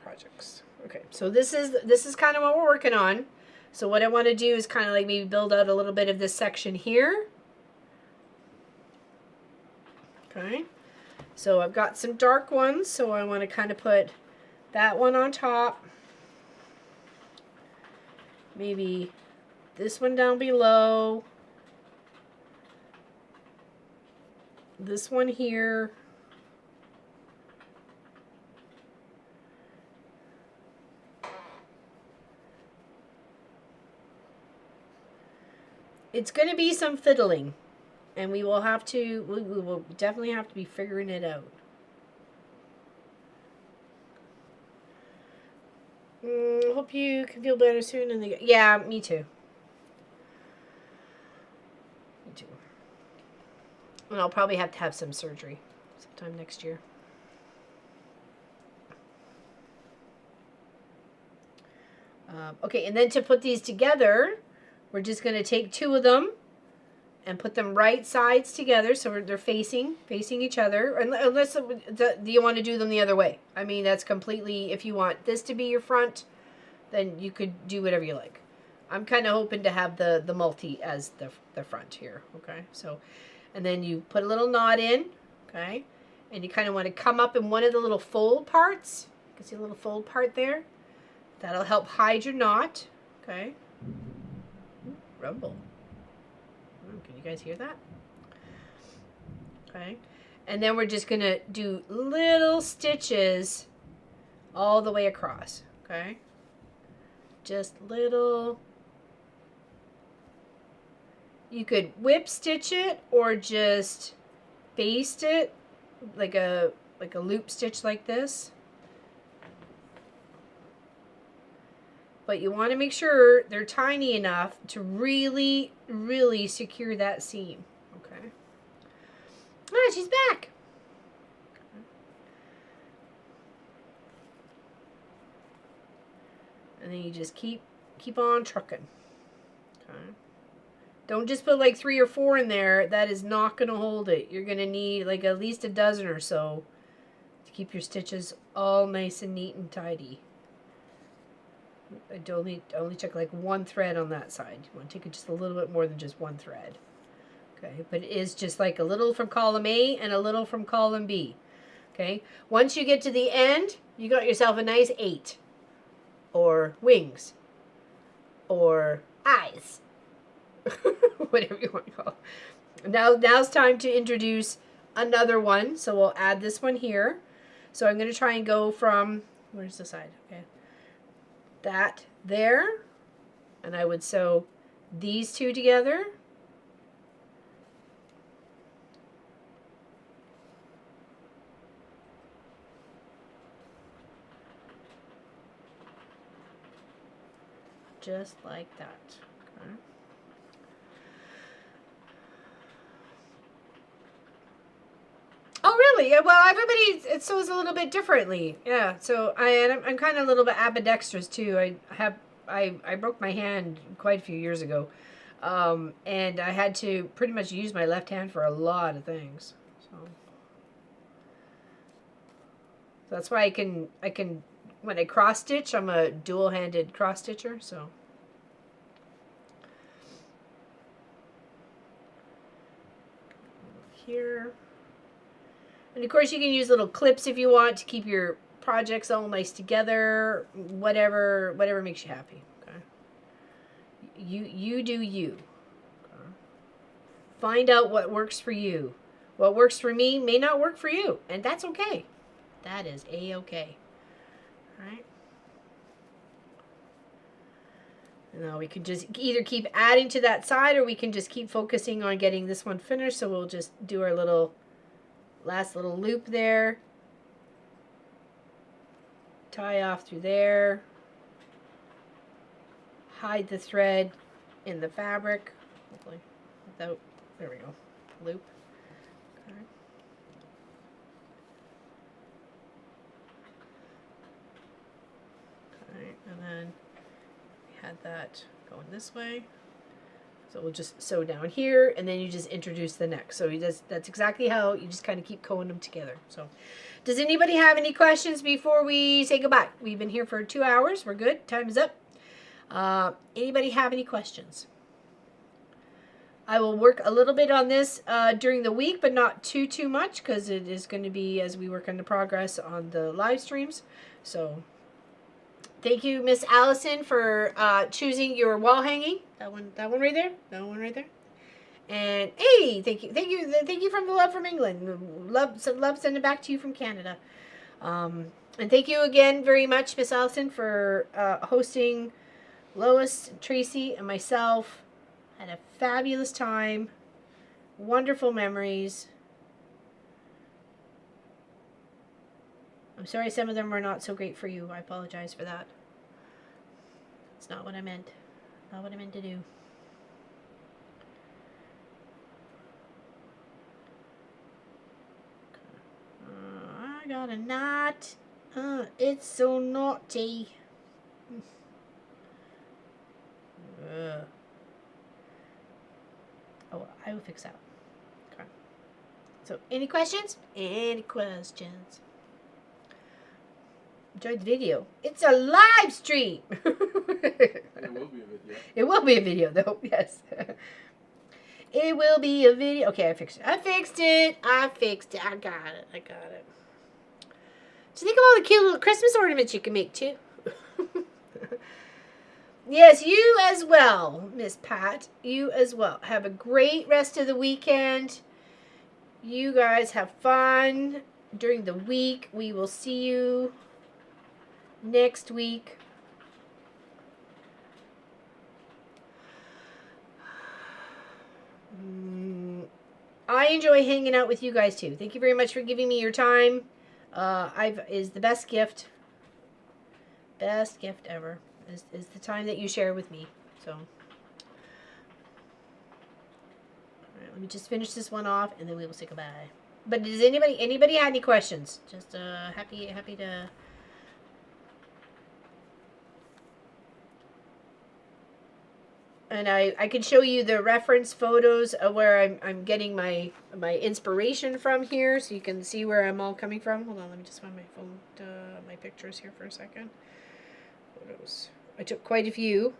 Projects. Okay, so this is kind of what we're working on. So what I want to do is kind of like maybe build out a little bit of this section here. Okay, so I've got some dark ones, so I want to kind of put that one on top. Maybe this one down below. This one here. It's going to be some fiddling, and we will definitely have to be figuring it out. Hope you can feel better soon. Yeah, me too. Me too. And I'll probably have to have some surgery sometime next year. Okay, and then to put these together, we're just going to take two of them and put them right sides together so they're facing each other. Unless you want to do them the other way. I mean, that's completely, if you want this to be your front, then you could do whatever you like. I'm kind of hoping to have the multi as the front here, okay? So, and then you put a little knot in, okay? And you kind of want to come up in one of the little fold parts. You can see a little fold part there. That'll help hide your knot, okay? Rumble. Can you guys hear that? Okay. And then we're just going to do little stitches all the way across, okay? Just little. You could whip stitch it or just baste it like a loop stitch like this. But you want to make sure they're tiny enough to really, really secure that seam. Okay. Ah, she's back. Okay. And then you just keep on trucking. Okay. Don't just put like 3 or 4 in there. That is not going to hold it. You're going to need like at least a dozen or so to keep your stitches all nice and neat and tidy. I only took like 1 thread on that side. You want to take it just a little bit more than just 1 thread. Okay, but it is just like a little from column A and a little from column B. Okay, once you get to the end, you got yourself a nice 8. Or wings. Or eyes. Whatever you want to call it. Now's time to introduce another one. So we'll add this one here. So I'm going to try and go from, where's the side? Okay. That there, and I would sew these two together. Just like that. Okay. Oh, really? Yeah, well, everybody sews a little bit differently. Yeah, so I'm kind of a little bit ambidextrous too. I broke my hand quite a few years ago. And I had to pretty much use my left hand for a lot of things. So that's why I can when I cross stitch, I'm a dual-handed cross stitcher. So here, and of course you can use little clips if you want to keep your projects all nice together. Whatever makes you happy. Okay. You do you. Okay. Find out what works for you. What works for me may not work for you, and that's okay. That is a-okay. All right. Now we can just either keep adding to that side, or we can just keep focusing on getting this one finished. So we'll just do our last little loop there. Tie off through there. Hide the thread in the fabric. Hopefully without, there we go, loop. Okay. Okay, and then we had that going this way. So we'll just sew down here, and then you just introduce the next. So that's exactly how you just kind of keep sewing them together. So does anybody have any questions before we say goodbye? We've been here for 2 hours. We're good. Time is up. Anybody have any questions? I will work a little bit on this during the week, but not too much, because it is going to be as we work on the progress on the live streams. So thank you, Miss Allison, for choosing your wall hanging. That one right there. That one right there. And hey, thank you from the love from England. Love send it back to you from Canada. And thank you again very much, Miss Allison, for hosting Lois, Tracy, and myself. Had a fabulous time. Wonderful memories. I'm sorry some of them were not so great for you. I apologize for that. It's not what I meant. Not what I meant to do. I got a knot. It's so naughty. Oh, I will fix that. Okay. So, any questions? Any questions? Enjoyed the video. It's a live stream. It will be a video. It will be a video, though. Yes. It will be a video. Okay, I fixed it. I fixed it. I got it. So think of all the cute little Christmas ornaments you can make, too. Yes, you as well, Miss Pat. You as well. Have a great rest of the weekend. You guys have fun during the week. We will see you next week. I enjoy hanging out with you guys too. Thank you very much for giving me your time. Is the best gift. Best gift ever. Is the time that you share with me. So, all right, let me just finish this one off, and then we will say goodbye. But does anybody have any questions? Just happy to. And I can show you the reference photos of where I'm getting my inspiration from here, so you can see where I'm all coming from. Hold on, let me just find my phone, my pictures here for a second. Photos. I took quite a few.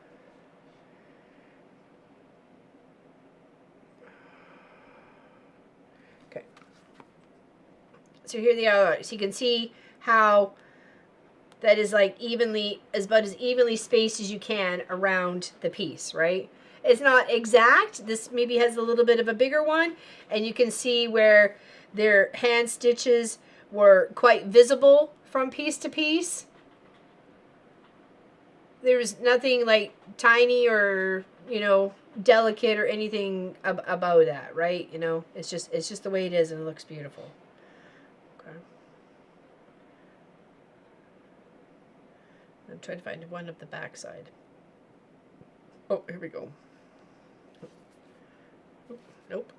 Okay. So here they are. So you can see how that is like about as evenly spaced as you can around the piece, right? It's not exact. This maybe has a little bit of a bigger one, and you can see where their hand stitches were quite visible from piece to piece. There's nothing like tiny or, delicate or anything about that, right? It's just the way it is, and it looks beautiful. Okay. I'm trying to find one of the back side. Oh, here we go. Nope.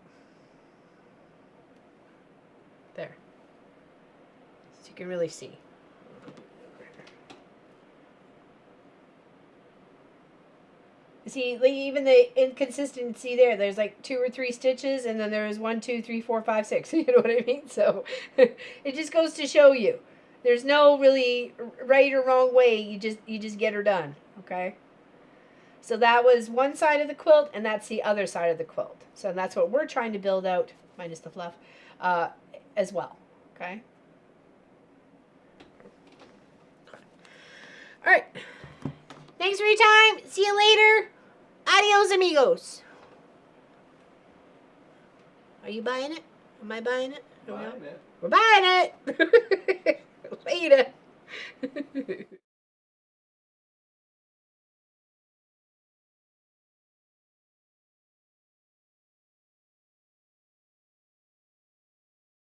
There. So you can really see. See, like, even the inconsistency there. There's like 2 or 3 stitches, and then there's 1, 2, 3, 4, 5, 6. You know what I mean? So it just goes to show you, there's no really right or wrong way. You just get her done. Okay. So that was one side of the quilt, and that's the other side of the quilt. So that's what we're trying to build out, minus the fluff, as well. Okay. All right. Thanks for your time. See you later. Adios, amigos. Are you buying it? Am I buying it? We're buying it. Later.